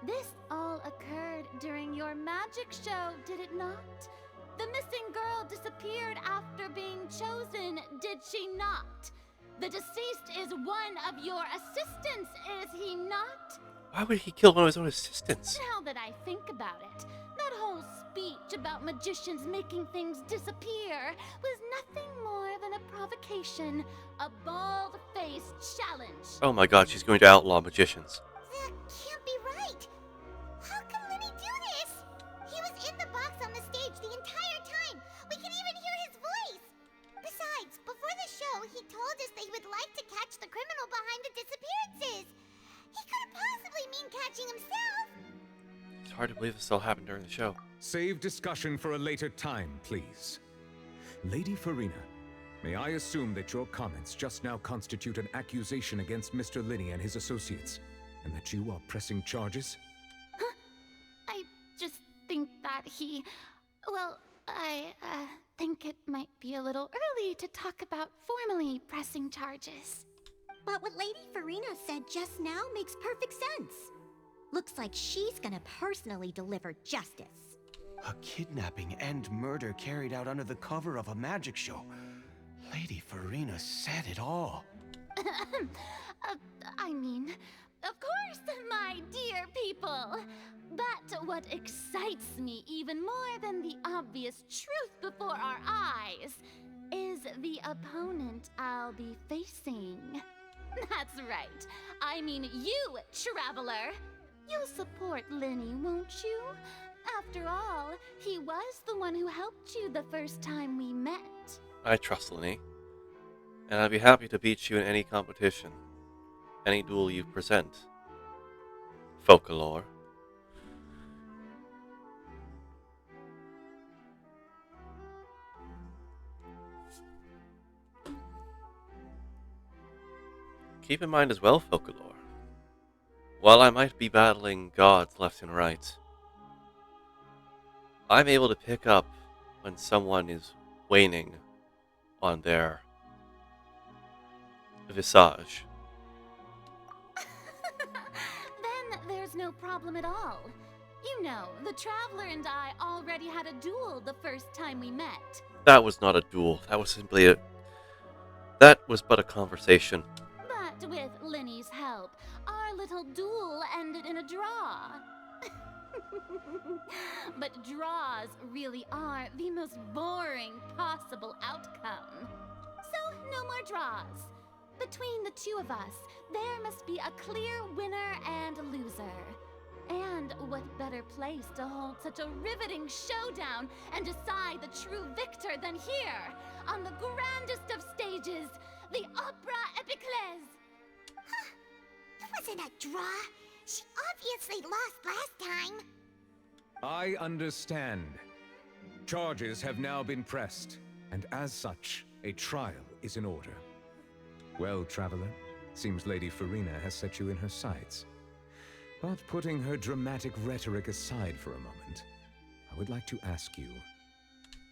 this all occurred during your magic show, did it not? The missing girl disappeared after being chosen, did she not? The deceased is one of your assistants, is he not? Why would he kill one of his own assistants? Now that I think about it, that whole speech about magicians making things disappear was nothing more than a provocation, a bald-faced challenge. Oh my god, she's going to outlaw magicians. That can't be right! How can Linny do this? He was in the box on the stage the entire time! We can even hear his voice! Besides, before the show, he told us that he would like to catch the criminal behind the disappearances! He couldn't possibly mean catching himself! It's hard to believe this all happened during the show. Save discussion for a later time, please. Lady Farina, may I assume that your comments just now constitute an accusation against Mr. Linny and his associates, and that you are pressing charges? I just think that well, I think it might be a little early to talk about formally pressing charges. But what Lady Farina said just now makes perfect sense. Looks like she's gonna personally deliver justice. A kidnapping and murder carried out under the cover of a magic show. Lady Farina said it all. I mean, of course, my dear people. But what excites me even more than the obvious truth before our eyes is the opponent I'll be facing. That's right. I mean you, Traveler. You'll support Linny, won't you? After all, he was the one who helped you the first time we met. I trust Linny, and I'd be happy to beat you in any competition, any duel you present. Folklore. Keep in mind as well, Folklore, while I might be battling gods left and right, I'm able to pick up when someone is waning on their visage. Then there's no problem at all. You know, the Traveler and I already had a duel the first time we met. That was not a duel. That was simply a... That was but a conversation. But with Linny's help, our little duel ended in a draw. But draws really are the most boring possible outcome. So, no more draws. Between the two of us, there must be a clear winner and loser. And what better place to hold such a riveting showdown and decide the true victor than here, on the grandest of stages, the Opera Epiclese. It wasn't a draw. She obviously lost last time. I understand. Charges have now been pressed, and as such, a trial is in order. Well, Traveler, seems Lady Farina has set you in her sights. But putting her dramatic rhetoric aside for a moment, I would like to ask you,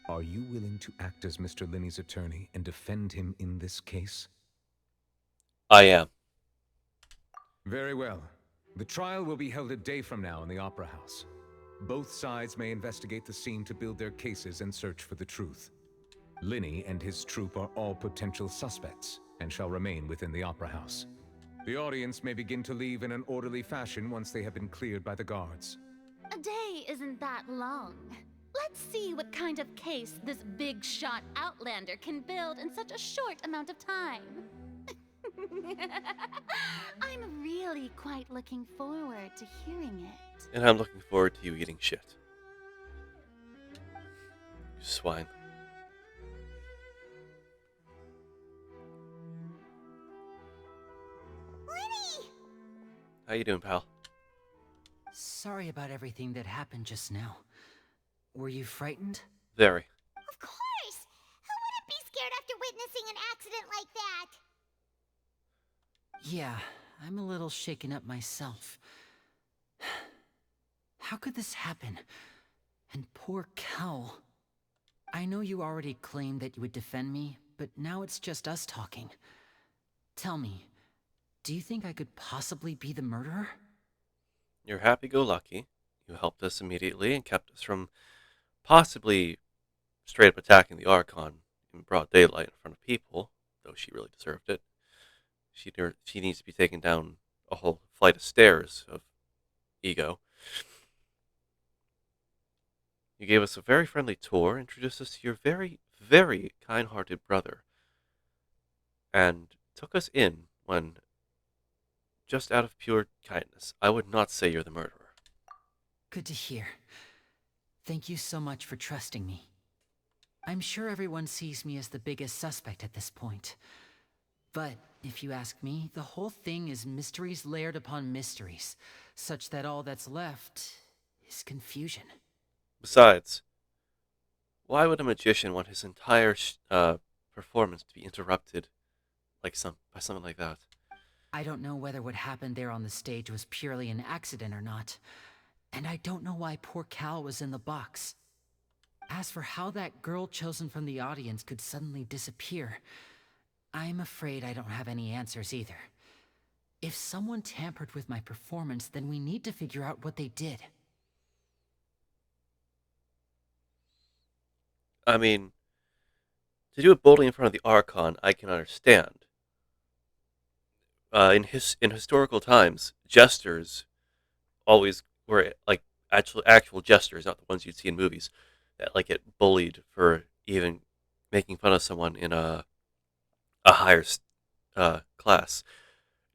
are you willing to act as Mr. Linney's attorney and defend him in this case? I am. Very well. The trial will be held a day from now in the Opera House. Both sides may investigate the scene to build their cases and search for the truth. Linney and his troupe are all potential suspects and shall remain within the Opera House. The audience may begin to leave in an orderly fashion once they have been cleared by the guards. A day isn't that long. Let's see what kind of case this big shot outlander can build in such a short amount of time. I'm really quite looking forward to hearing it. And I'm looking forward to you eating shit. You swine. Lenny! How you doing, pal? Sorry about everything that happened just now. Were you frightened? Very. Of course! Who wouldn't be scared after witnessing an accident like that? Yeah, I'm a little shaken up myself. How could this happen? And poor Cal. I know you already claimed that you would defend me, but now it's just us talking. Tell me, do you think I could possibly be the murderer? You're happy-go-lucky. You helped us immediately and kept us from possibly straight up attacking the Archon in broad daylight in front of people, though she really deserved it. She needs to be taken down a whole flight of stairs of ego. You gave us a very friendly tour, introduced us to your very, very kind-hearted brother, and took us in when, just out of pure kindness, I would not say you're the murderer. Good to hear. Thank you so much for trusting me. I'm sure everyone sees me as the biggest suspect at this point. But if you ask me, the whole thing is mysteries layered upon mysteries, such that all that's left is confusion. Besides, why would a magician want his entire performance to be interrupted by something like that? I don't know whether what happened there on the stage was purely an accident or not. And I don't know why poor Cal was in the box. As for how that girl chosen from the audience could suddenly disappear, I'm afraid I don't have any answers either. If someone tampered with my performance, then we need to figure out what they did. I mean, to do a bullying in front of the Archon, I can understand. In historical times, jesters always were like actual jesters, not the ones you'd see in movies, that like get bullied for even making fun of someone in a higher class.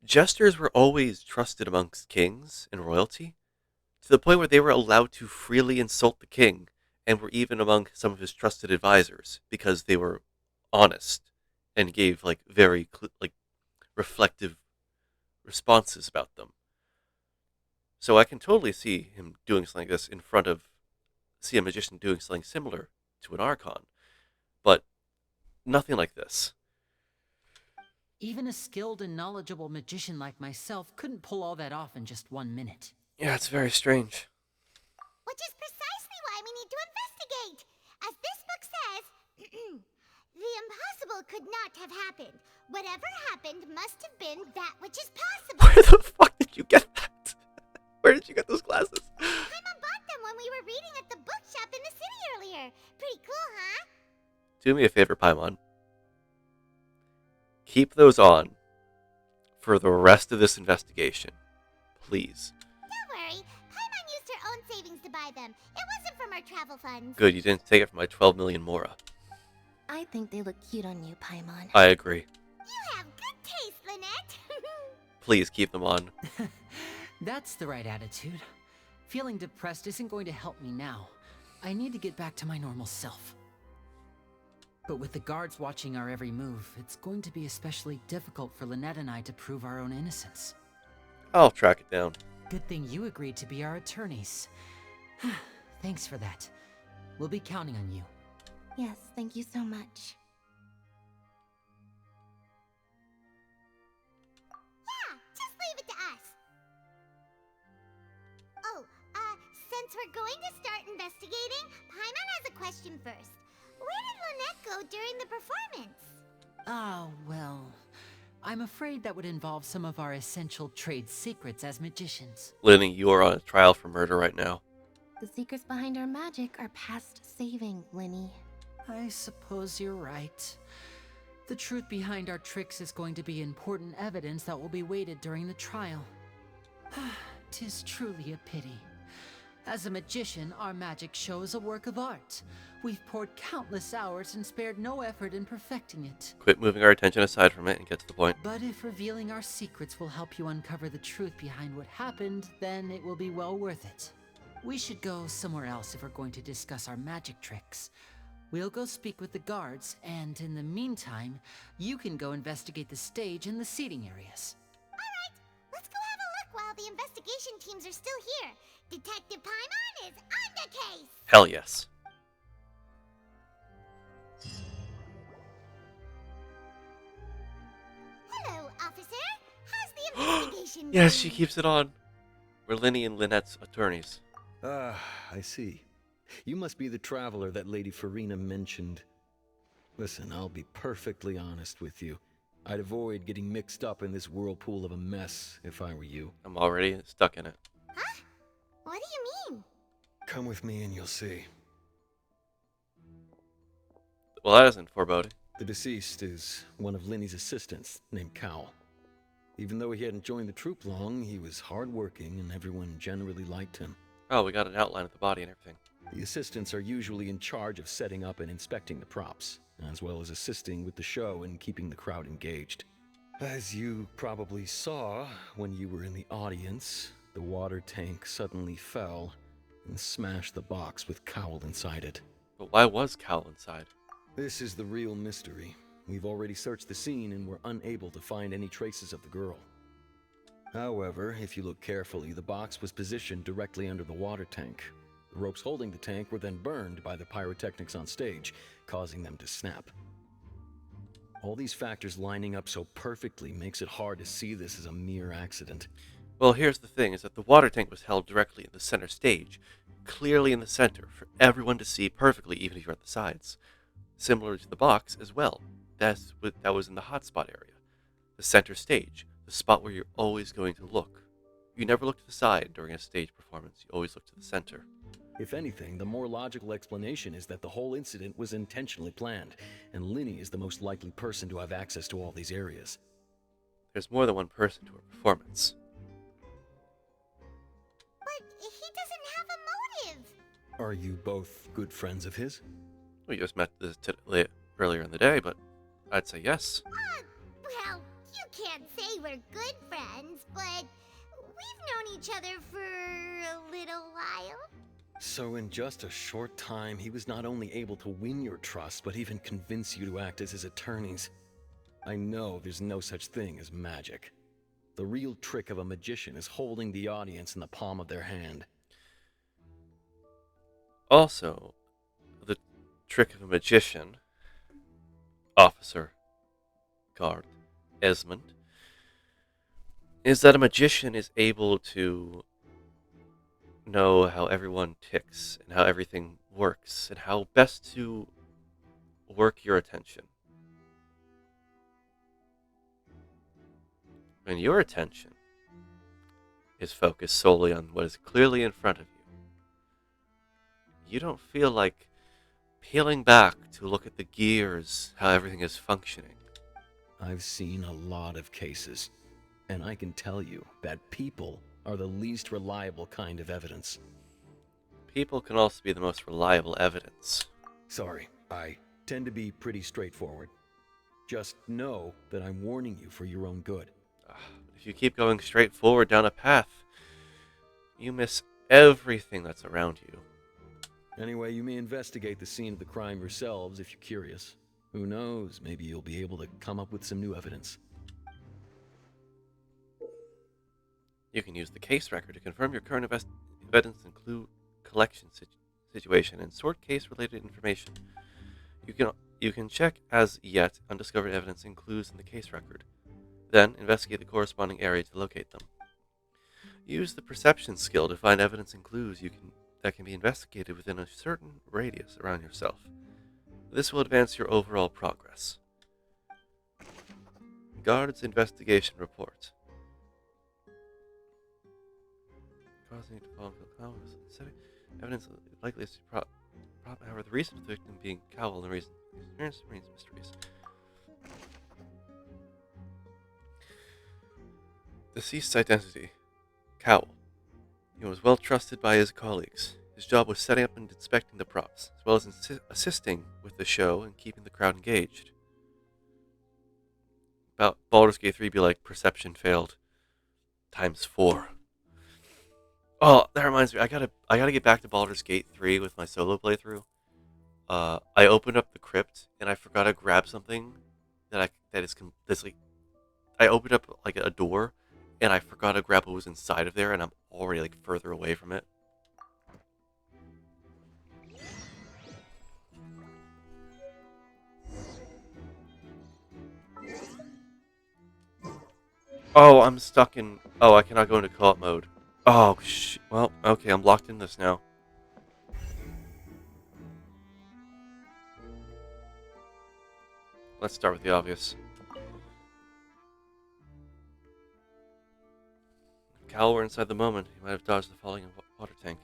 Jesters were always trusted amongst kings and royalty, to the point where they were allowed to freely insult the king, and were even among some of his trusted advisors, because they were honest and gave like very reflective responses about them. So I can totally see him doing something like this see a magician doing something similar to an Archon, but nothing like this. Even a skilled and knowledgeable magician like myself couldn't pull all that off in just 1 minute. Yeah, it's very strange. Which is precisely why we need to investigate. As this book says, the impossible could not have happened. Whatever happened must have been that which is possible. Where the fuck did you get that? Where did you get those glasses? Paimon bought them when we were reading at the bookshop in the city earlier. Pretty cool, huh? Do me a favor, Paimon. Keep those on for the rest of this investigation, please. Don't worry. Paimon used her own savings to buy them. It wasn't from our travel funds. Good, you didn't take it from my 12 million Mora. I think they look cute on you, Paimon. I agree. You have good taste, Lynette. Please keep them on. That's the right attitude. Feeling depressed isn't going to help me now. I need to get back to my normal self. But with the guards watching our every move, it's going to be especially difficult for Lynette and I to prove our own innocence. I'll track it down. Good thing you agreed to be our attorneys. Thanks for that. We'll be counting on you. Yes, thank you so much. Yeah, just leave it to us. Oh, since we're going to start investigating, Paimon has a question first. Where did Lynette go during the performance? Ah, well, I'm afraid that would involve some of our essential trade secrets as magicians. Lenny, you are on a trial for murder right now. The secrets behind our magic are past saving, Linny. I suppose you're right. The truth behind our tricks is going to be important evidence that will be weighted during the trial. 'Tis truly a pity. As a magician, our magic show is a work of art. We've poured countless hours and spared no effort in perfecting it. Quit moving our attention aside from it and get to the point. But if revealing our secrets will help you uncover the truth behind what happened, then it will be well worth it. We should go somewhere else if we're going to discuss our magic tricks. We'll go speak with the guards, and in the meantime, you can go investigate the stage and the seating areas. Alright, let's go have a look while the investigation teams are still here. Detective Paimon is on the case! Hell yes. Hello, officer. How's the investigation Yes, going? she keeps it on. We're Lenny and Lynette's attorneys. Ah, I see. You must be the traveler that Lady Farina mentioned. Listen, I'll be perfectly honest with you. I'd avoid getting mixed up in this whirlpool of a mess if I were you. I'm already stuck in it. Huh? What do you mean? Come with me and you'll see. Well, that isn't foreboding. The deceased is one of Linny's assistants named Cal. Even though he hadn't joined the troupe long, he was hardworking and everyone generally liked him. Oh, we got an outline of the body and everything. The assistants are usually in charge of setting up and inspecting the props, as well as assisting with the show and keeping the crowd engaged. As you probably saw when you were in the audience, the water tank suddenly fell and smashed the box with Cowl inside it. But why was Cowl inside? This is the real mystery. We've already searched the scene and were unable to find any traces of the girl. However, if you look carefully, the box was positioned directly under the water tank. The ropes holding the tank were then burned by the pyrotechnics on stage, causing them to snap. All these factors lining up so perfectly makes it hard to see this as a mere accident. Well, here's the thing, is that the water tank was held directly in the center stage, clearly in the center, for everyone to see perfectly, even if you're at the sides. Similar to the box as well. That was in the hotspot area. The center stage, the spot where you're always going to look. You never look to the side during a stage performance, you always look to the center. If anything, the more logical explanation is that the whole incident was intentionally planned, and Linny is the most likely person to have access to all these areas. There's more than one person to a performance. But he doesn't have a motive. Are you both good friends of his? We just met earlier in the day, but I'd say yes. Well, you can't say we're good friends, but we've known each other for a little while. So in just a short time, he was not only able to win your trust, but even convince you to act as his attorneys. I know there's no such thing as magic. The real trick of a magician is holding the audience in the palm of their hand. Also, the trick of a magician, Officer Guard Esmond, is that a magician is able to know how everyone ticks and how everything works and how best to work your attention. When your attention is focused solely on what is clearly in front of you, you don't feel like peeling back to look at the gears, how everything is functioning. I've seen a lot of cases, and I can tell you that people are the least reliable kind of evidence. People can also be the most reliable evidence. Sorry, I tend to be pretty straightforward. Just know that I'm warning you for your own good. If you keep going straight forward down a path, you miss everything that's around you. Anyway, you may investigate the scene of the crime yourselves if you're curious. Who knows, maybe you'll be able to come up with some new evidence. You can use the case record to confirm your current evidence and clue collection situation and sort case-related information. You can check as yet undiscovered evidence and clues in the case record. Then investigate the corresponding area to locate them. Use the perception skill to find evidence and clues that can be investigated within a certain radius around yourself. This will advance your overall progress. Guard's investigation report. Causing to fall into evidence likely is however, the reason for the victim being Cowell and the reason experience remains mysteries. Deceased's identity. Cowell. He was well trusted by his colleagues. His job was setting up and inspecting the props, as well as assisting with the show and keeping the crowd engaged. About Baldur's Gate 3 be like perception failed ×4. Oh, that reminds me. I gotta get back to Baldur's Gate 3 with my solo playthrough. I opened up the crypt and I forgot to grab something that's like I opened up like a door and I forgot to grab what was inside of there, and I'm already like further away from it. Oh, I'm stuck in... Oh, I cannot go into co-op mode. Oh, well, okay, I'm locked in this now. Let's start with the obvious. If Cal were inside the moment, he might have dodged the falling water tank.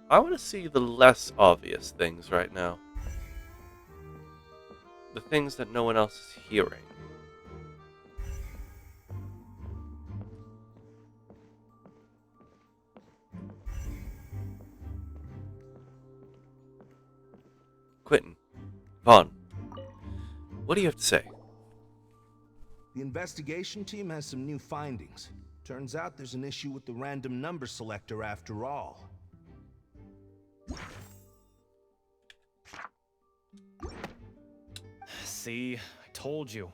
I want to see the less obvious things right now. The things that no one else is hearing. Quentin, Vaughn, what do you have to say? The investigation team has some new findings. Turns out there's an issue with the random number selector after all. See, I told you.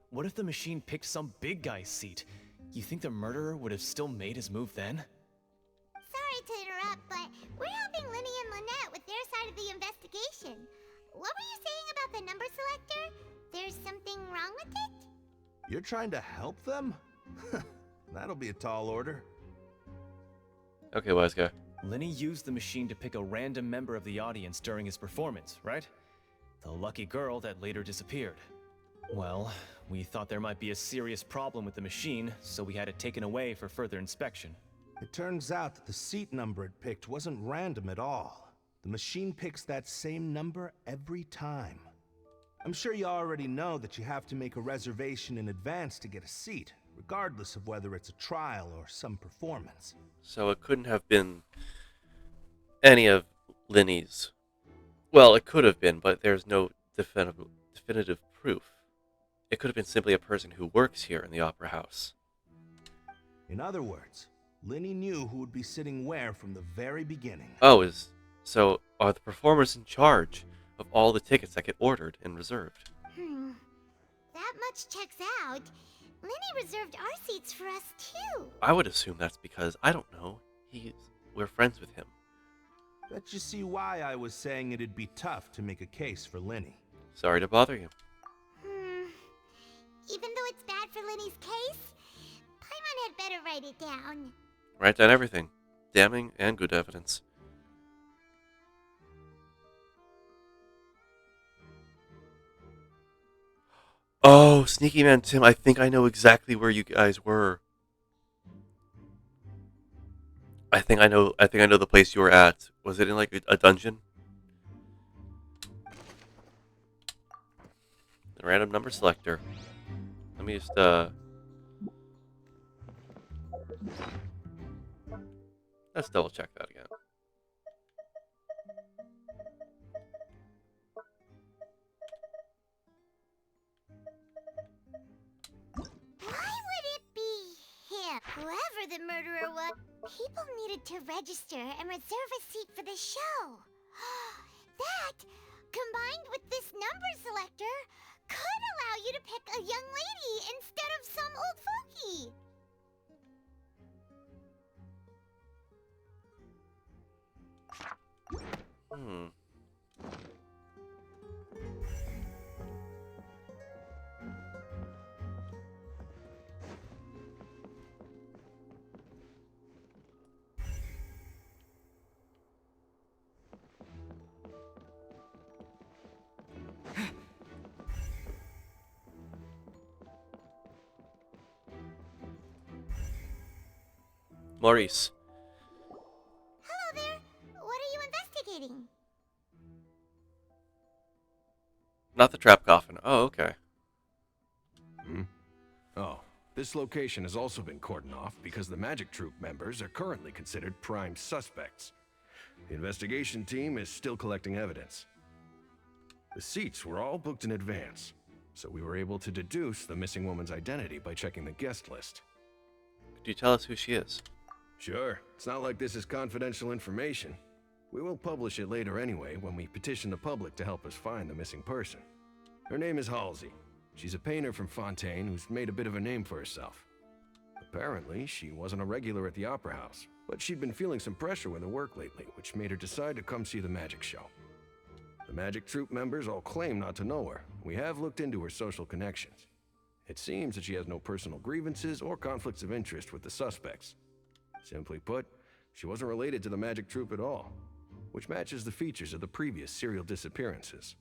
What if the machine picked some big guy's seat? You think the murderer would have still made his move then? Sorry to interrupt, but we're helping Linny and Lynette with their side of the investigation. What were you saying about the number selector? There's something wrong with it? You're trying to help them? That'll be a tall order. Okay, wise guy. Linny used the machine to pick a random member of the audience during his performance, right? The lucky girl that later disappeared. Well, we thought there might be a serious problem with the machine, so we had it taken away for further inspection. It turns out that the seat number it picked wasn't random at all. The machine picks that same number every time. I'm sure you already know that you have to make a reservation in advance to get a seat, regardless of whether it's a trial or some performance. So it couldn't have been any of Linny's. Well, it could have been, but there's no definitive proof. It could have been simply a person who works here in the Opera House. In other words, Linny knew who would be sitting where from the very beginning. Oh, so are the performers in charge of all the tickets that get ordered and reserved? That much checks out. Linny reserved our seats for us too. I would assume that's because, I don't know, we're friends with him. Bet you see why I was saying it'd be tough to make a case for Linny. Sorry to bother you. Even though it's bad for Linny's case, Paimon had better write it down. Write down everything. Damning and good evidence. Oh, Sneaky Man Tim, I think I know exactly where you guys were. I think I know the place you were at. Was it in like a dungeon? The random number selector. Let me just let's double check that again. Why would it be him? Whoever the murderer was. People needed to register and reserve a seat for the show. That, combined with this number selector, could Hmm. Maurice. Hello there. What are you investigating? Not the trap coffin. Oh, okay. Hmm? Oh, this location has also been cordoned off because the Magic Troop members are currently considered prime suspects. The investigation team is still collecting evidence. The seats were all booked in advance, so we were able to deduce the missing woman's identity by checking the guest list. Could you tell us who she is? Sure, it's not like this is confidential information. We will publish it later anyway when we petition the public to help us find the missing person. Her name is Halsey. She's a painter from Fontaine who's made a bit of a name for herself. Apparently, she wasn't a regular at the Opera House, but she'd been feeling some pressure with her work lately, which made her decide to come see the magic show. The Magic Troop members all claim not to know her. We have looked into her social connections. It seems that she has no personal grievances or conflicts of interest with the suspects. Simply put, she wasn't related to the Magic Troop at all, which matches the features of the previous serial disappearances.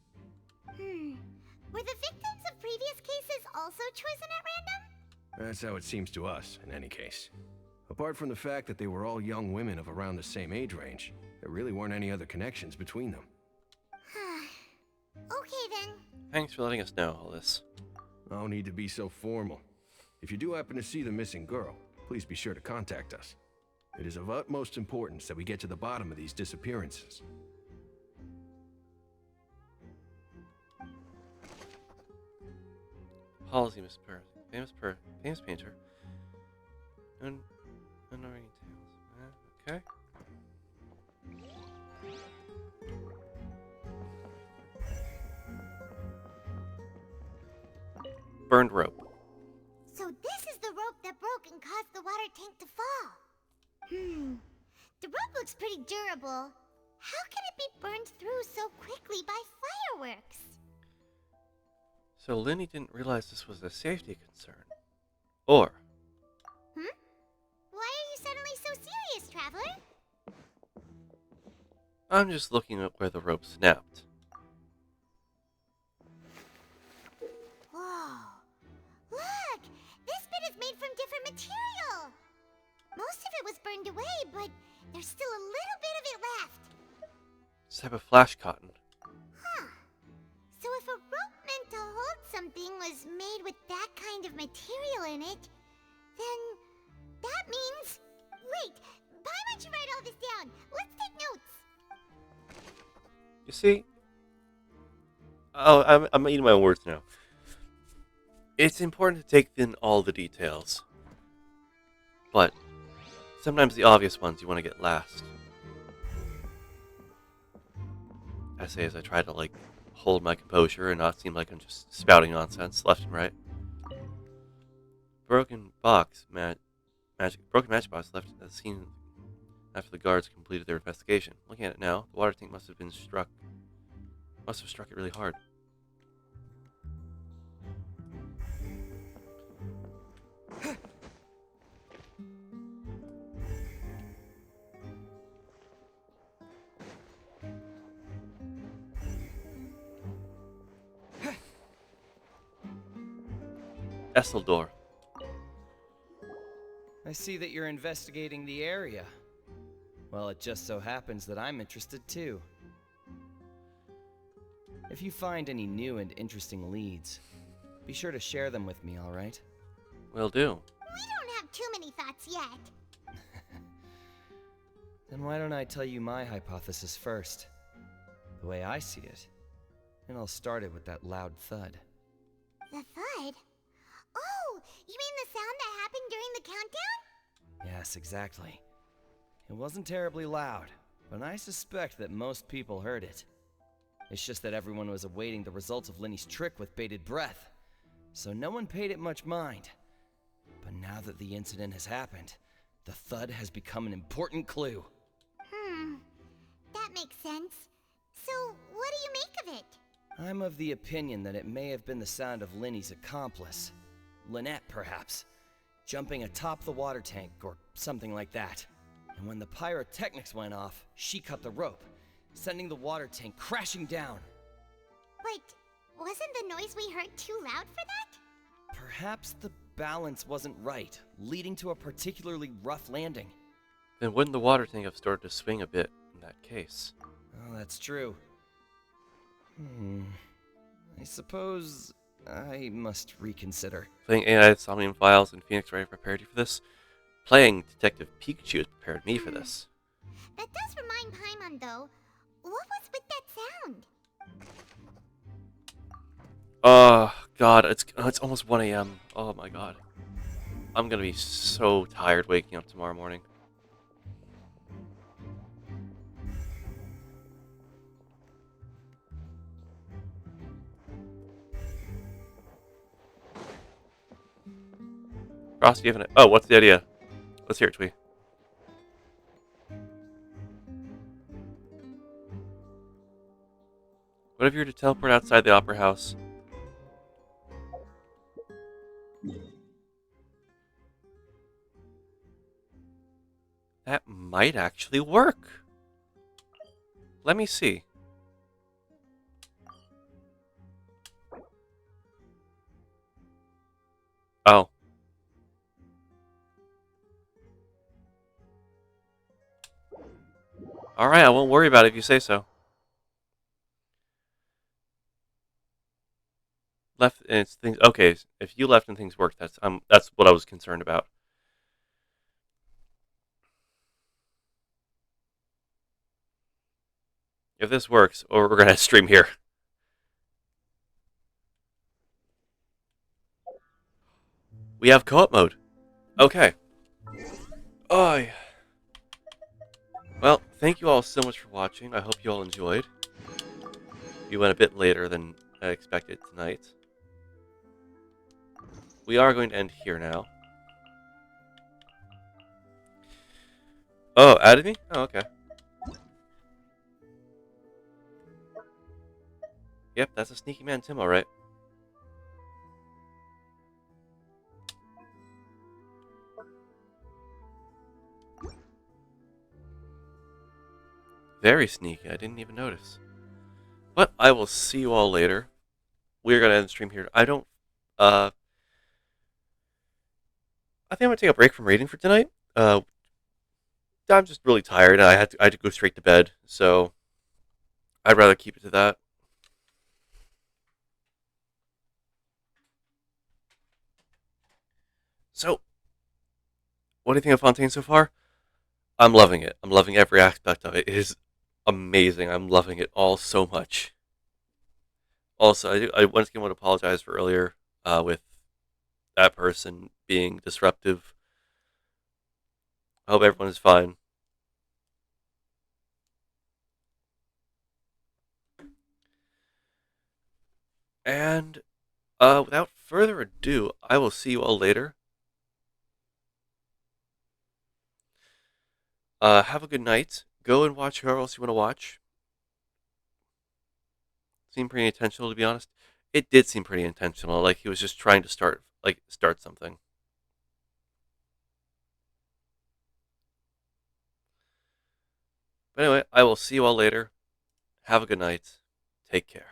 Were the victims of previous cases also chosen at random? That's how it seems to us, in any case. Apart from the fact that they were all young women of around the same age range, there really weren't any other connections between them. Okay then. Thanks for letting us know all this. No need to be so formal. If you do happen to see the missing girl, please be sure to contact us. It is of utmost importance that we get to the bottom of these disappearances. Halsey, Miss Perth, famous painter. Unknowing tales. Okay. Burned rope. So this is the rope that broke and caused the water tank to fall. The rope looks pretty durable. How can it be burned through so quickly by fireworks? So Lenny didn't realize this was a safety concern. Or Why are you suddenly so serious, Traveler? I'm just looking at where the rope snapped. Whoa. Look! This bit is made from different material. Most of it was burned away, but there's still a little bit of it left. This type of flash cotton. So if a rope meant to hold something was made with that kind of material in it, then that means... Wait, why don't you write all this down? Let's take notes. You see? Oh, I'm eating my words now. It's important to take in all the details. But sometimes the obvious ones you want to get last. I say as I try to, hold my composure and not seem like I'm just spouting nonsense left and right. Broken magic box left at the scene after the guards completed their investigation. Looking at it now, the water tank must have struck it really hard. Esseldor. I see that you're investigating the area. Well, it just so happens that I'm interested too. If you find any new and interesting leads, be sure to share them with me, alright? Will do. We don't have too many thoughts yet. Then why don't I tell you my hypothesis first? The way I see it. And I'll start it with that loud thud. The thud? Oh, you mean the sound that happened during the countdown? Yes, exactly. It wasn't terribly loud, but I suspect that most people heard it. It's just that everyone was awaiting the results of Lenny's trick with bated breath, so no one paid it much mind. But now that the incident has happened, the thud has become an important clue. That makes sense. So, what do you make of it? I'm of the opinion that it may have been the sound of Linny's accomplice. Lynette, perhaps. Jumping atop the water tank, or something like that. And when the pyrotechnics went off, she cut the rope, sending the water tank crashing down. But wasn't the noise we heard too loud for that? Perhaps the balance wasn't right, leading to a particularly rough landing. Then wouldn't the water tank have started to swing a bit in that case? Oh, that's true. I suppose I must reconsider. Playing AI Somnium Files and Phoenix Wright prepared you for this. Playing Detective Pikachu has prepared me for this. That does remind Paimon, though. What was with that sound? Oh, God, it's almost 1 a.m. Oh, my God. I'm gonna be so tired waking up tomorrow morning. Ross, do you have an... Oh, what's the idea? Let's hear it, Twee. What if you were to teleport outside the Opera House? That might actually work. Let me see. Oh. Alright, I won't worry about it if you say so. Left and it's things... Okay, if you left and things worked, that's what I was concerned about. If this works, or we're gonna stream here. We have co-op mode. Okay. Oh, yeah. Well, thank you all so much for watching. I hope you all enjoyed. We went a bit later than I expected tonight. We are going to end here now. Oh, added me? Oh, okay. Yep, that's a sneaky man Tim, alright. Very sneaky, I didn't even notice. But I will see you all later. We're gonna end the stream here. I think I'm gonna take a break from reading for tonight. I'm just really tired and I had to go straight to bed, so I'd rather keep it to that. So, what do you think of Fontaine so far? I'm loving it. I'm loving every aspect of it. It is amazing. I'm loving it all so much. Also, I once again want to apologize for earlier with that person being disruptive. I hope everyone is fine. And without further ado, I will see you all later. Have a good night. Go and watch whoever else you want to watch. Seemed pretty intentional, to be honest. It did seem pretty intentional, like he was just trying to start something. But anyway, I will see you all later. Have a good night. Take care.